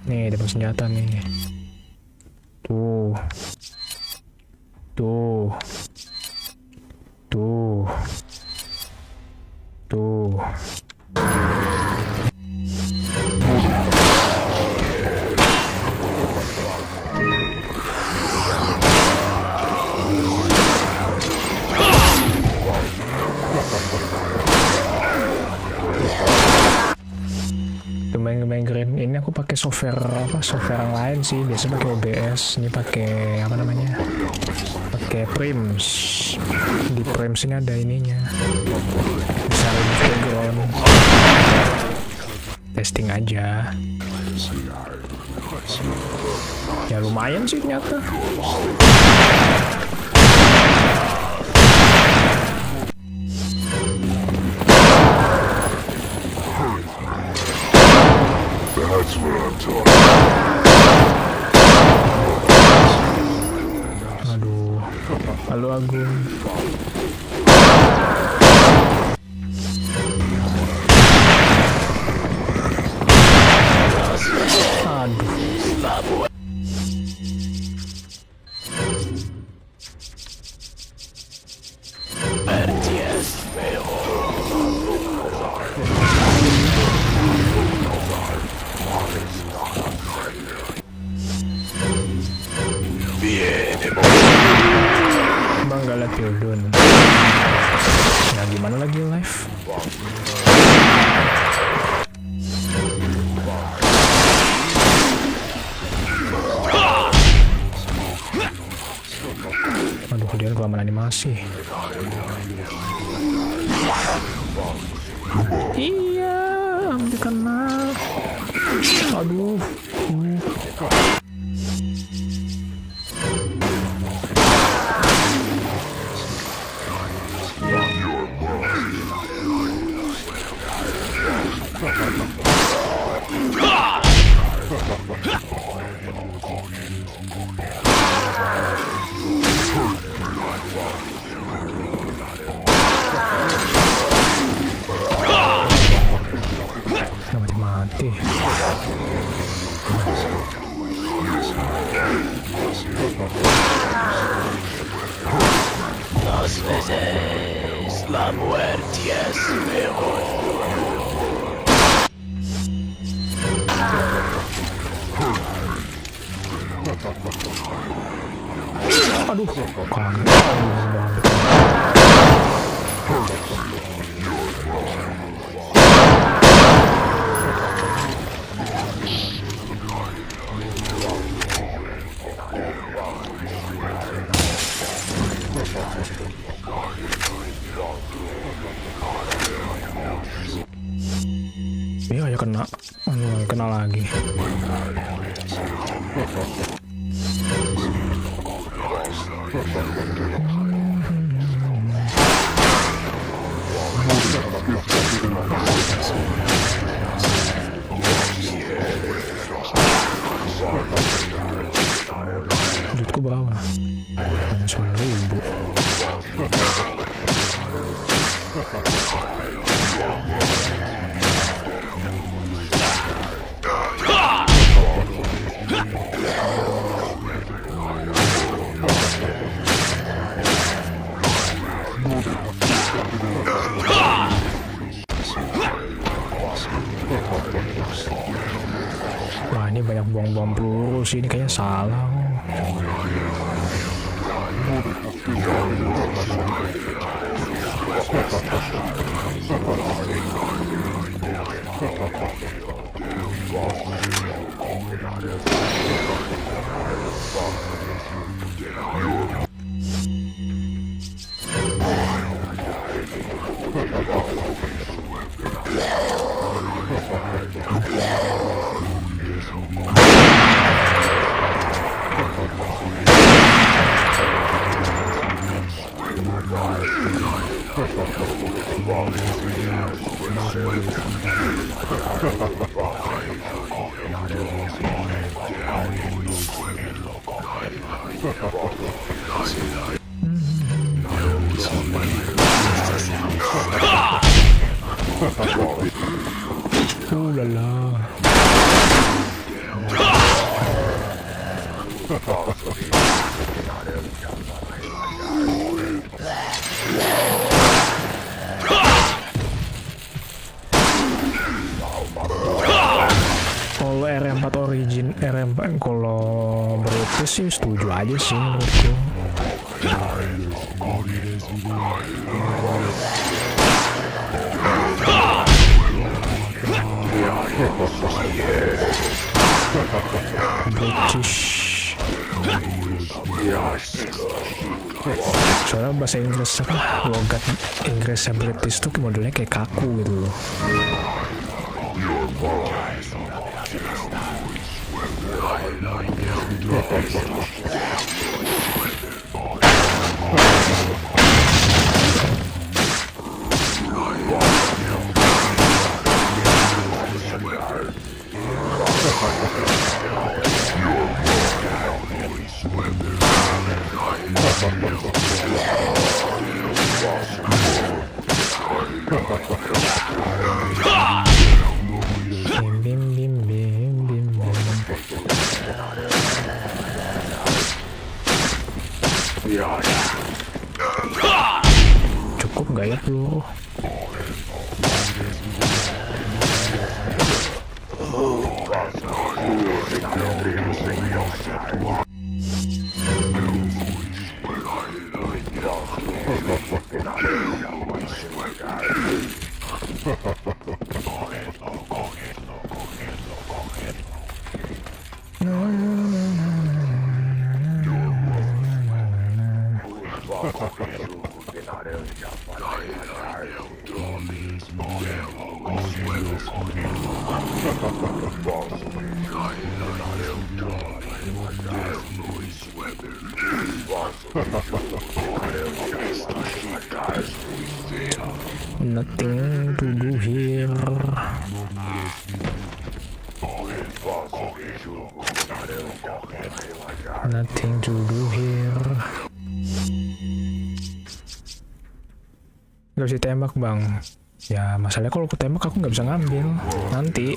Nih, damage senjata nih. Tuh. Tuh. Tuh. Tuh. Main keren. Ini aku pakai software yang lain sih, biasa pakai OBS. Ini pakai apa namanya, pakai Prims. Di Prims ini ada ininya, bisa remove background. Testing aja ya, lumayan sih ternyata. That's what I'm talking. Aduh, halo Agung. Aduh. Bang gak liat Yudun. Ya gimana lagi live? Aduh, dia kelamaan animasi. Iya, ambil kena. Aduh. Mati. Dos veces la muerte es mejor. Aduh, kangen. Iya kayak kena lagi. Duitku berapa? Hanya 10.000. Wah ini banyak buang-buang peluru sih, ini kayaknya salah. Lala. Kalau RM4 origin, RM4 kalau British sih setuju aja sih menurutku. British. Soalnya bahasa Inggris apa, logat Inggrisnya British tuh modelnya kayak kaku gitu loh. Bim bim bim bim bim. Cukup nggak ya peluru? Nothing to do here. Nothing to do here. Gak bisa tembak bang. Ya masalahnya kalau aku tembak aku nggak bisa ngambil nanti.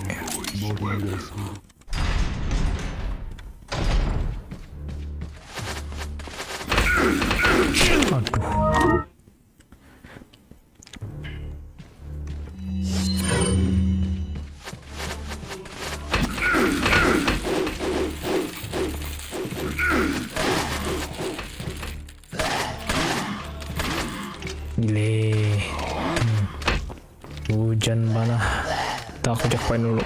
Aduh. Gile. Hujan mana? Tak aku checkpoint dulu.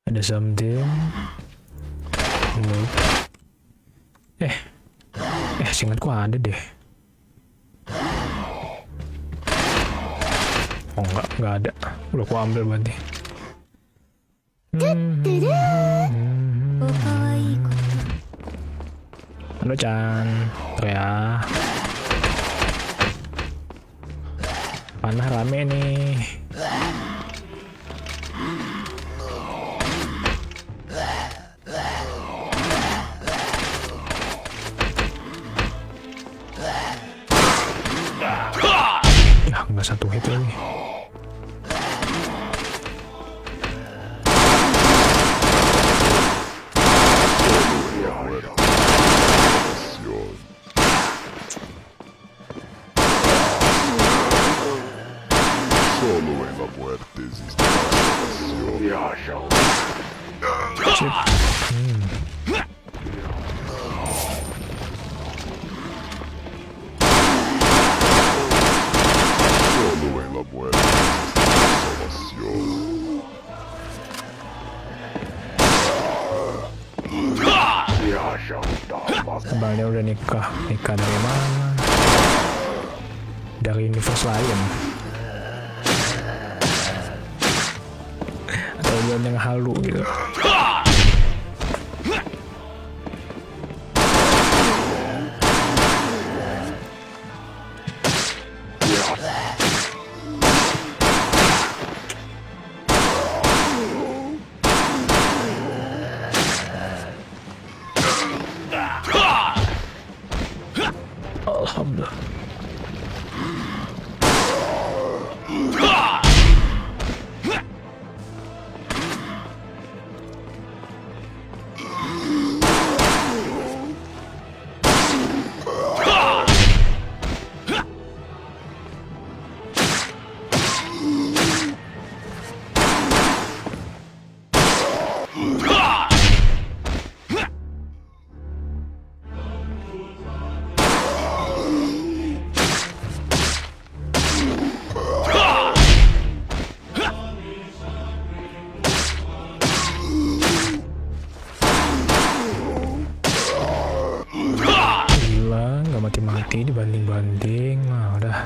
Ada something. Nope. Seingatku ada deh. Oh enggak ada. Udah aku ambil berarti. Halo Chan, ya. Panah rame nih. Ya nggak satu hit lagi. Solo en la muerte existe la salvación. Solo en la muerte existe la salvación. Tebalnya udah nikah dari mana? Dari universe lain. Atau bukan yang halu gitu. Alhamdulillah. Mati dibanding-banding, nah udah.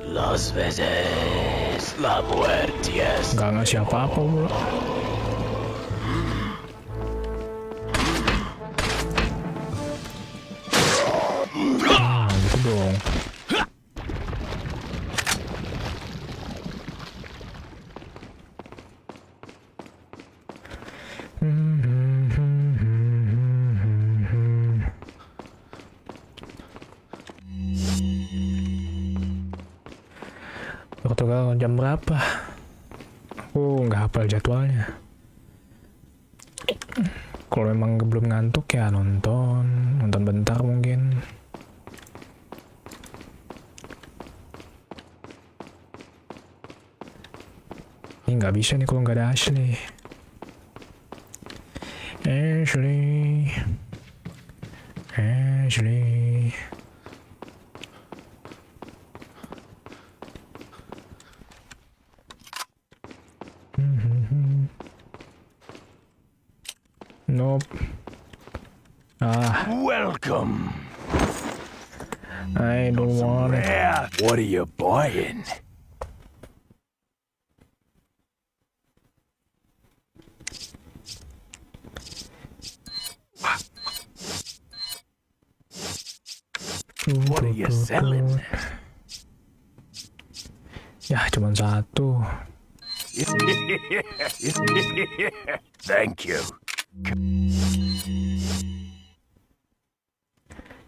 Las veces la muerte es Nggak ngasih apa-apa pula. Gitu dong. Portugal jam berapa? Aku nggak hafal jadwalnya. Kalau memang belum ngantuk ya nonton bentar mungkin. Ini nggak bisa nih kalau nggak ada Ashley. Ashley. Nope. welcome. I don't want it. Yeah, what are you buying? What are you selling? Ya, cuma satu. Thank you.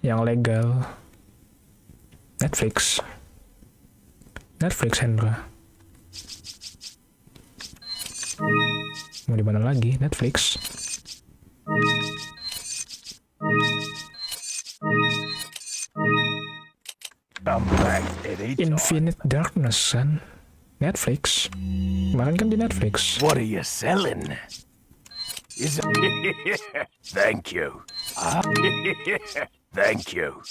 Yang legal. Netflix, Hendra. Mau di mana lagi? Netflix. Infinite Darkness kan? Netflix. Kemarin kan di Netflix. What are you selling? Is Thank you. Thank you.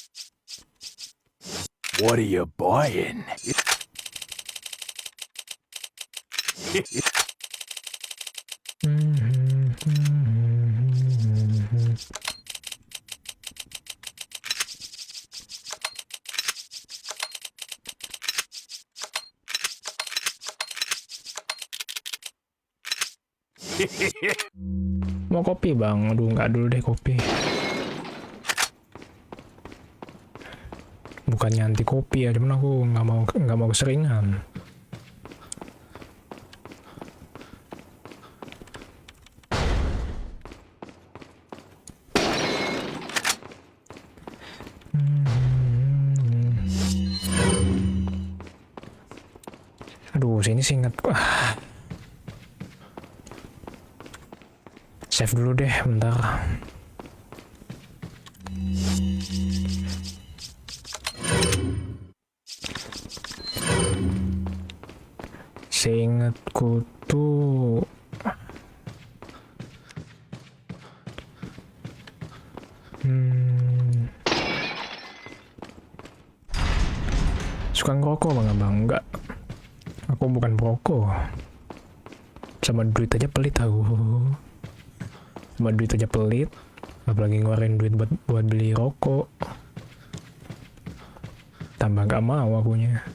What are you buying? Mau kopi bang? Aduh nggak dulu deh kopi. Bukannya anti kopi ya, cuman aku nggak mau keseringan. Aduh, sini singkat. Save dulu deh, bentar. Seingatku tuh suka ngerokok bang abang? Enggak, aku bukan perokok. Sama duit aja pelit aku. Sama duit aja pelit, apalagi ngeluarin duit buat beli rokok. Tambah gak mau akunya.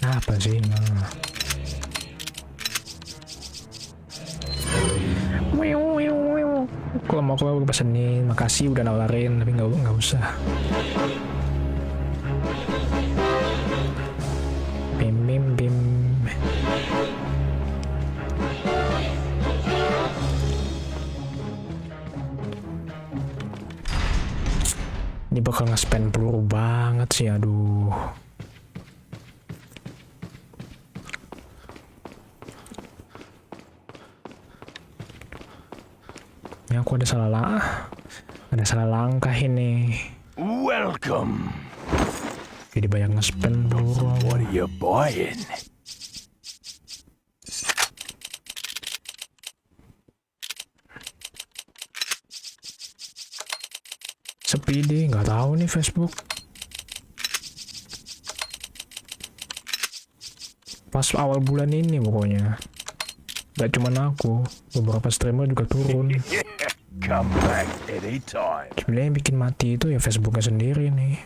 Apa sih? Kalau mau keluar pesenin, makasih udah nawarin, tapi nggak usah. Bim bim bim. Ini bakal nge-spend peluru banget sih, aduh. Ini aku ada salah langkah ini. Welcome. Jadi banyak nge-spend peluru. What are you buying? Sepi deh, nggak tahu nih Facebook. Pas awal bulan ini pokoknya. Gak cuman aku, beberapa streamer juga turun. Come back anytime. Sebenarnya yang bikin mati itu ya Facebooknya sendiri nih.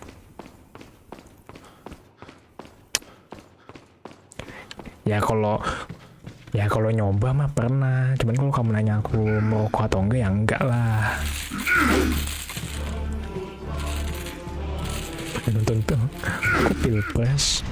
Ya kalau nyoba mah pernah, cuman kalau kamu nanya aku mau rokok atau enggak ya enggak lah. Nonton tuh, aku pilpres.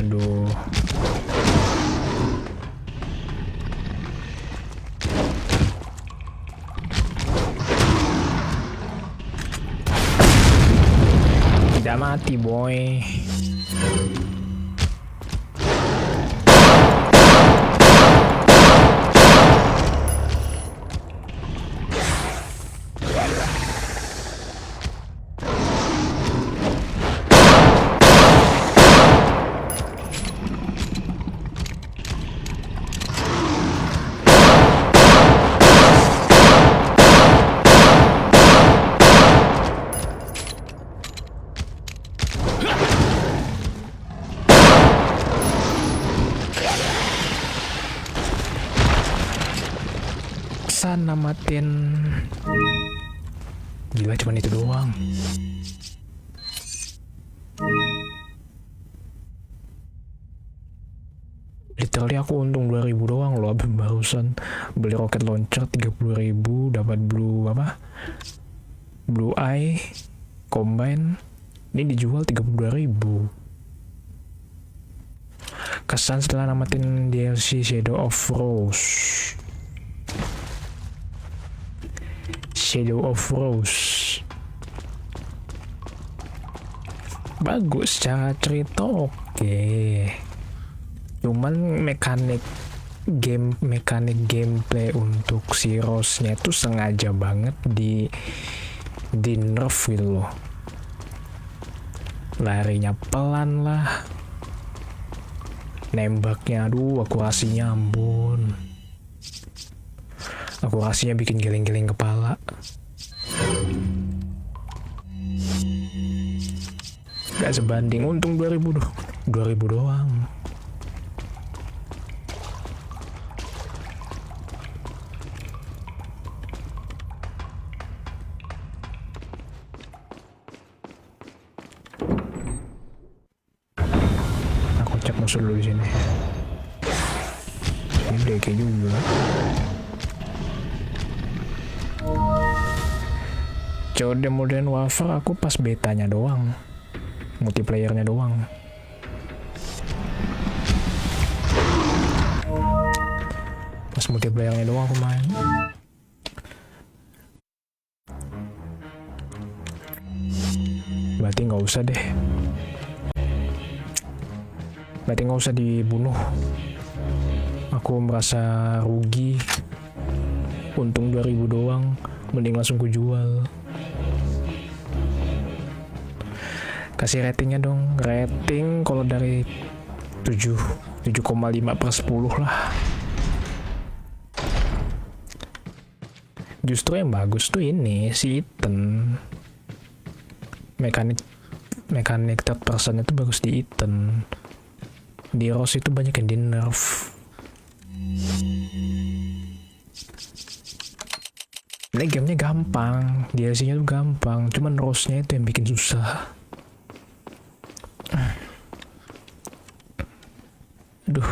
Aduh. Tidak mati, boy. Sana matiin. Gila, cuman itu doang. literally aku untung 2000 doang loh barusan beli roket launcher 30.000, dapat blue eye combine, ini dijual 32.000. Kesan setelah namatin DLC Shadow of Rose. Bagus, secara cerita oke. Cuman mekanik gameplay untuk si Rose-nya itu sengaja banget di nerf gitu loh. Larinya pelan lah. Nembaknya aduh akurasinya ampun. Akurasinya bikin geleng-geleng kepala. Gak sebanding, untung 2000 doang. Aku cek musuh dulu di sini. Ini DK juga. COD Modern Warfare aku pas betanya doang. Multiplayernya doang. Pas multiplayernya doang aku main. Berarti nggak usah deh. Berarti nggak usah dibunuh. Aku merasa rugi. Untung 2000 doang. Mending langsung ku jual. Kasih ratingnya dong. Rating kalau dari 7,5/10 lah. Justru yang bagus tuh ini si Ethan. Mekanik third person itu bagus di Ethan. Di Rose itu banyak yang di nerf. Ini gamenya gampang, DLC-nya tuh gampang, cuman Rose-nya itu yang bikin susah. Aduh.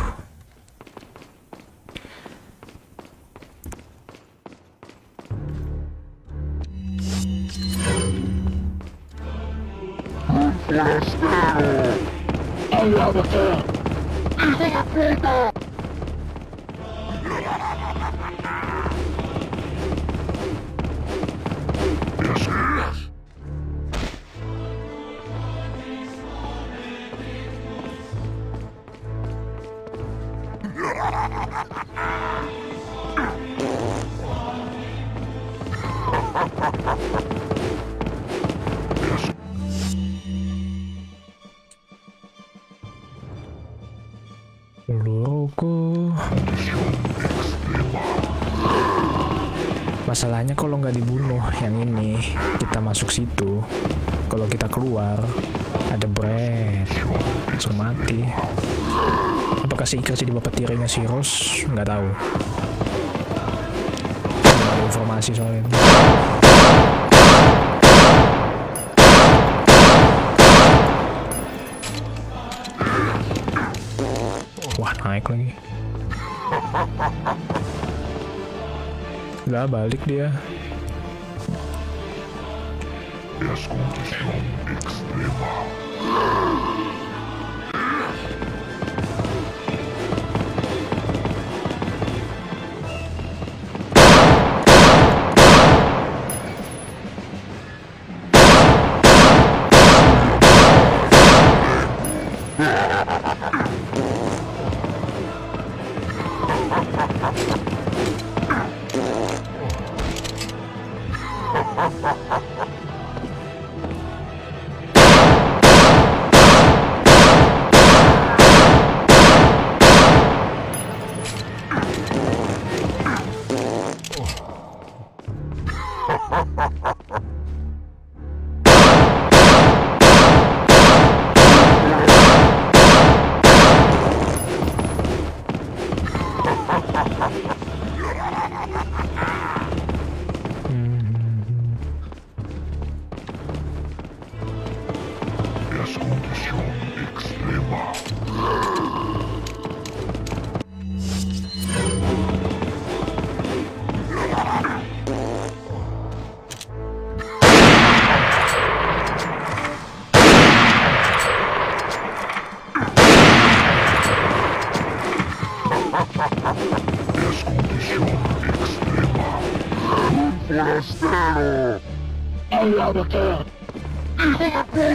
Peluruku. Masalahnya kalau nggak dibunuh yang ini, kita masuk situ. Kalau kita keluar, ada bread, langsung mati. Apakah si Iker jadi bapak tirinya si Rose? Nggak tahu. Nggak ada informasi soal itu. Wah, naik lagi. Lah, balik dia. Escondición extrema. Escondición extrema.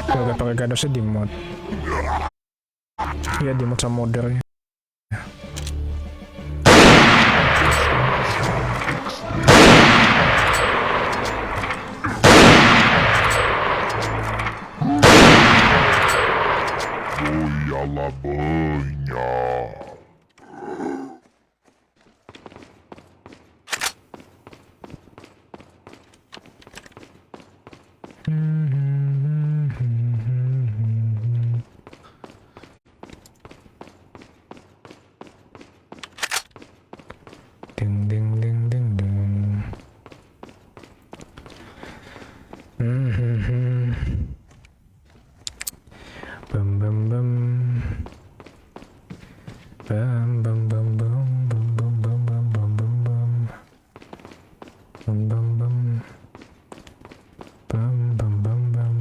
Gak pakai gadosnya di mod. Iya di mod sama modernya. Iyalah banyak. Ding ding ding ding ding. Bum bum bum. Bum bum bum bum bum bum bum bum bum bum bum. Bum bum bum. Bum bum bum bum.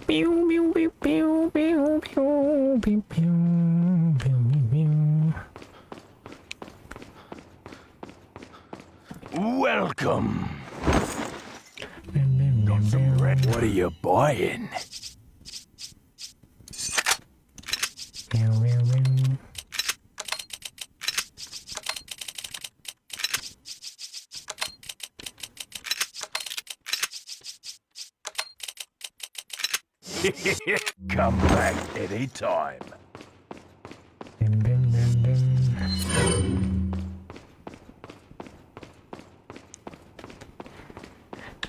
Pew pew pew pew pew pew pew pew pew. Welcome. Got some red. What are you buying? Pew pew pew. Come back anytime. Bim bim bim bim.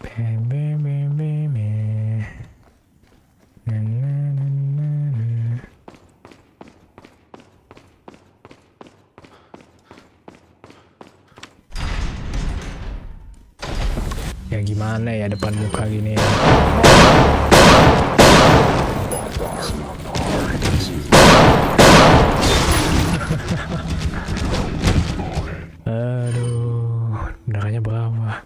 Bim bim bim bim bim. Na na na na na. Ya gimana ya depan muka gini ya. Aduh, darahnya berapa?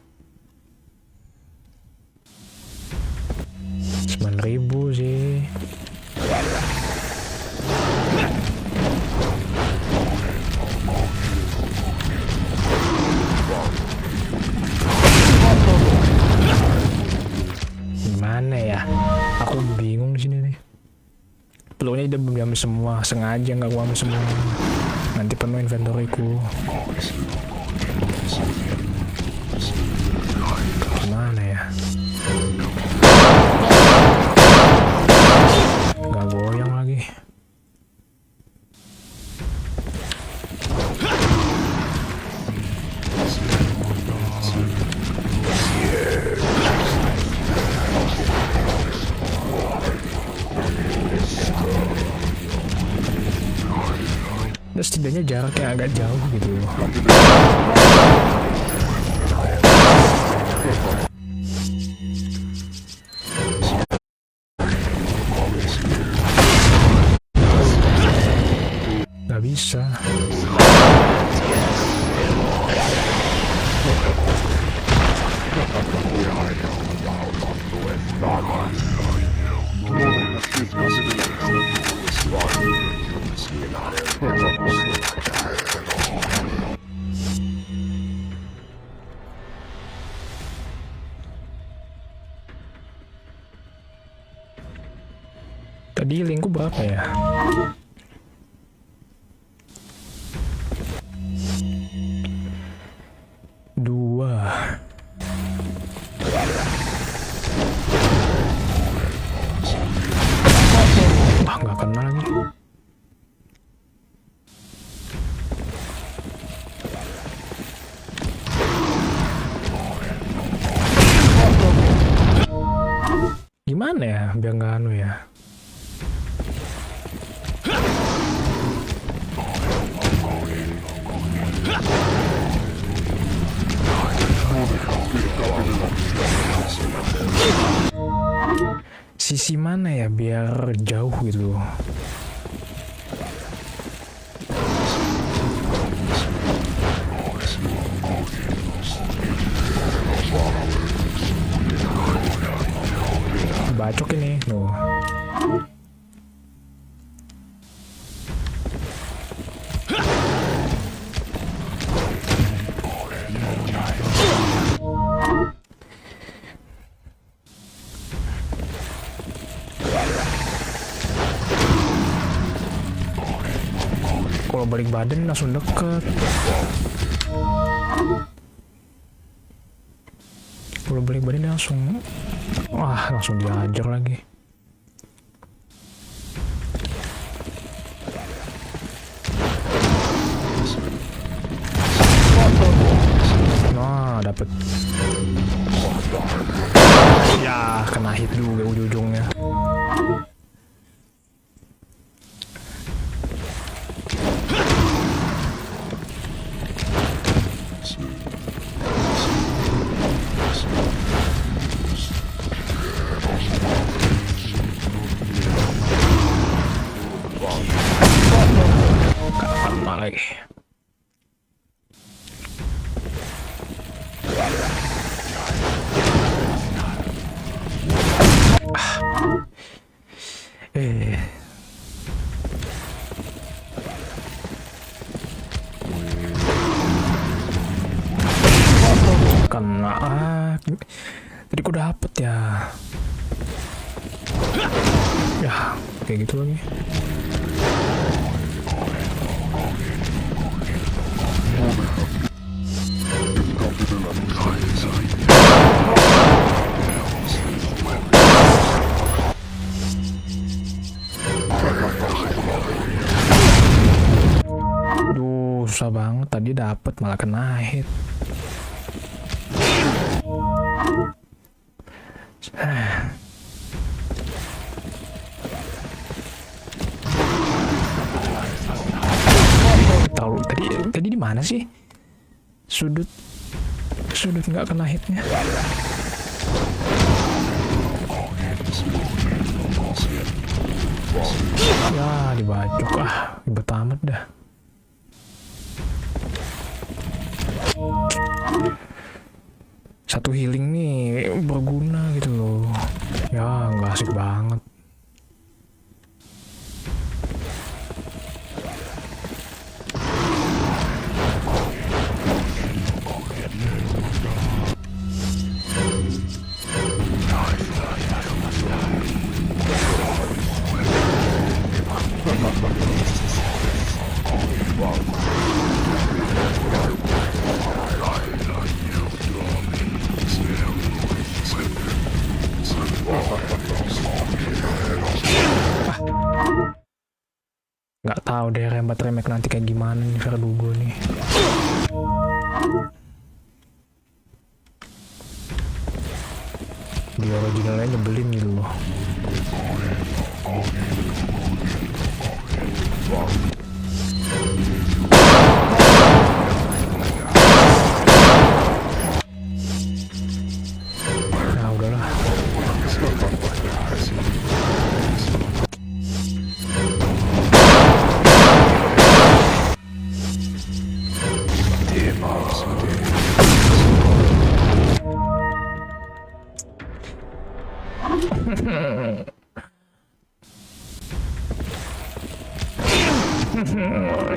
9.000 sih. Gimana ya? Aku bingung di sini nih. Pelurunya udah belum diambil semua, sengaja nggak gua ambil semua. Nanti penuh inventoryku. Gimana ya? Nggak goyang lagi. Dan setidaknya jaraknya agak jauh gitu. Gak bisa. Tadi linku berapa ya? Dua. Wah, nggak kena lagi. Gimana ya biar nggak anu ya? Sisi mana ya biar jauh cocok ini. Nuh. Kalau balik badan langsung deket. Kalau balik badan langsung, wah langsung diajar lagi. Nah dapet. Ya kena hit juga ujung-ujungnya. Lagi. Kena tadi kok dapet ya. Ya kayak gitu lagi. Duh, susah banget. Tadi dapet malah kena hit. Tahu tadi di mana sih? Sudut nggak kena hitnya. Ya dibacok ribet amat dah. Satu healing nih berguna gitu loh. Ya nggak asik banget. Nggak tahu deh remake nanti kayak gimana nih Verdugo nih. Di originalnya nyebelin gitu loh. Nah udahlah.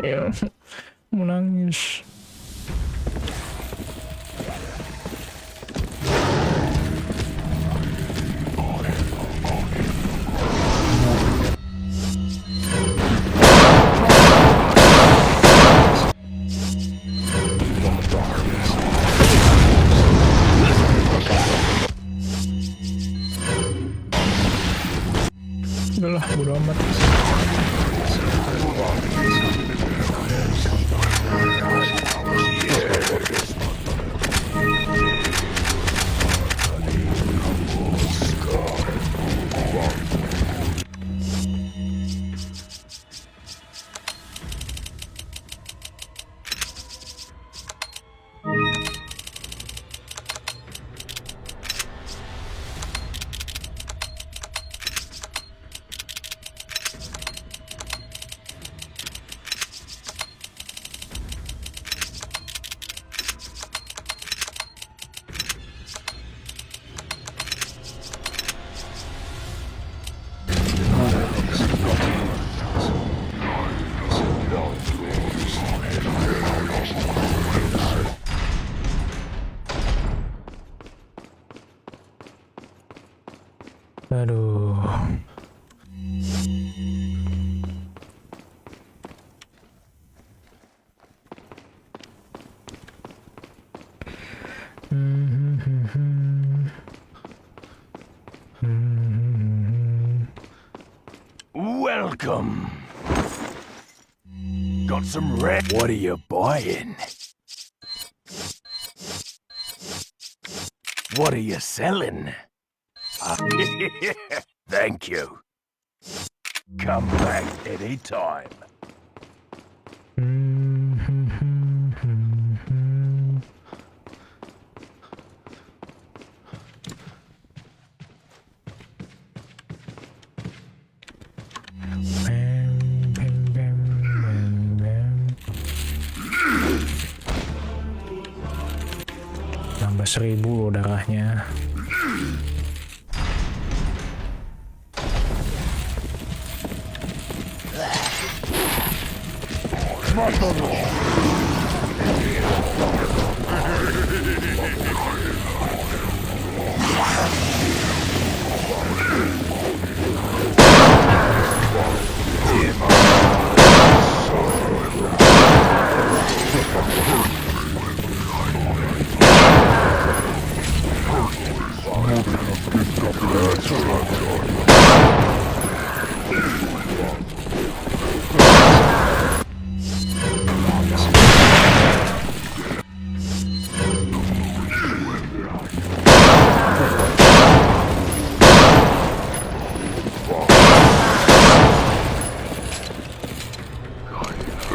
Ya, mau nangis. Udahlah, bodo amat. Welcome. Got some red. What are you buying? What are you selling? Thank you. Come back anytime. Nambah 1000 loh darahnya.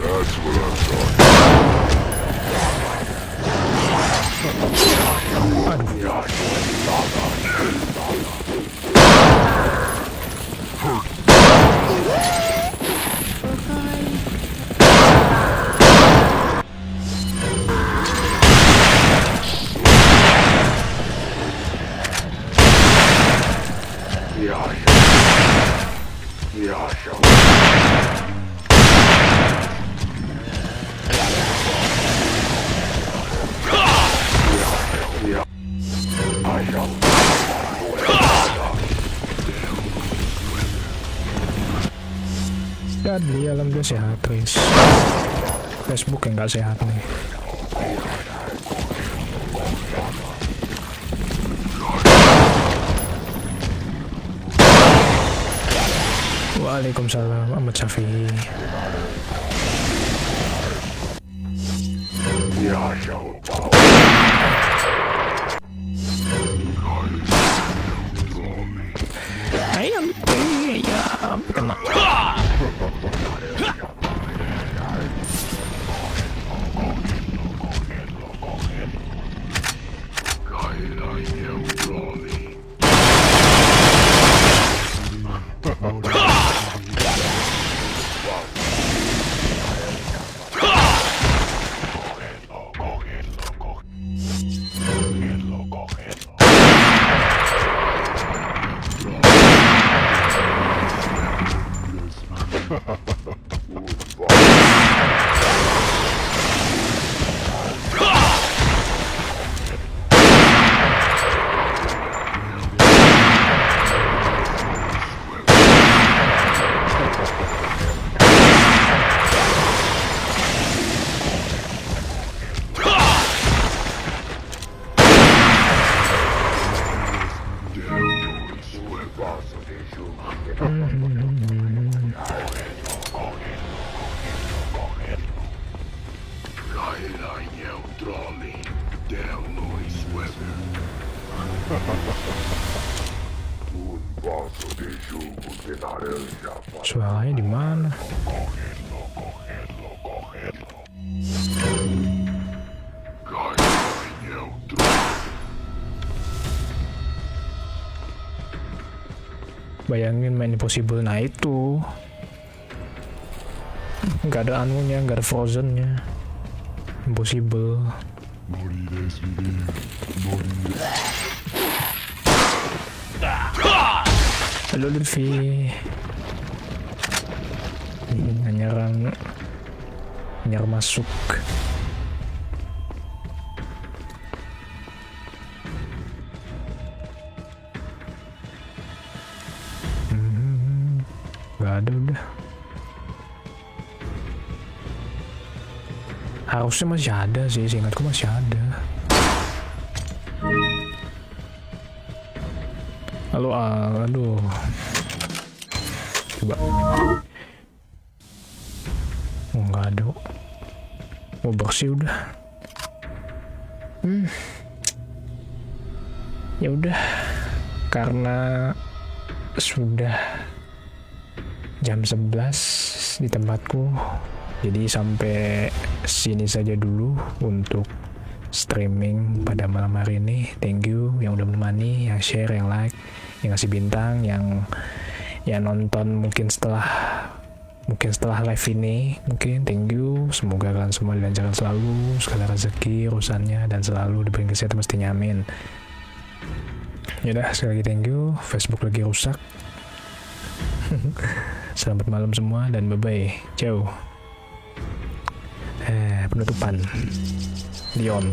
That's what I'm talking. Dan dia alhamdulillah sehat, guys. Facebook yang nggak sehat nih. Waalaikumsalam Ahmad Syafi'i. Ayam ayam kena. Suaranya di mana? Bayangin main Impossible, nah itu nggak ada anunya, nggak ada frozennya. Impossible. Halo Luffy. Nyar masuk. Gak ada udah. Harusnya masih ada sih, seingatku masih ada. Halo, aduh. Coba. Nggak ada. Mau bersih udah. Ya udah, karena sudah jam 11 di tempatku, jadi sampai sini saja dulu untuk streaming pada malam hari ini. Thank you yang udah menemani, yang share, yang like, yang ngasih bintang, yang nonton mungkin setelah live ini. Mungkin thank you. Semoga kalian semua dilancarkan selalu segala rezeki urusannya, dan selalu diberi kesehatan mestinya, amin. Yaudah, sekali lagi thank you. Facebook lagi rusak. Selamat malam semua dan bye-bye. Ciao. Penutupan Leon.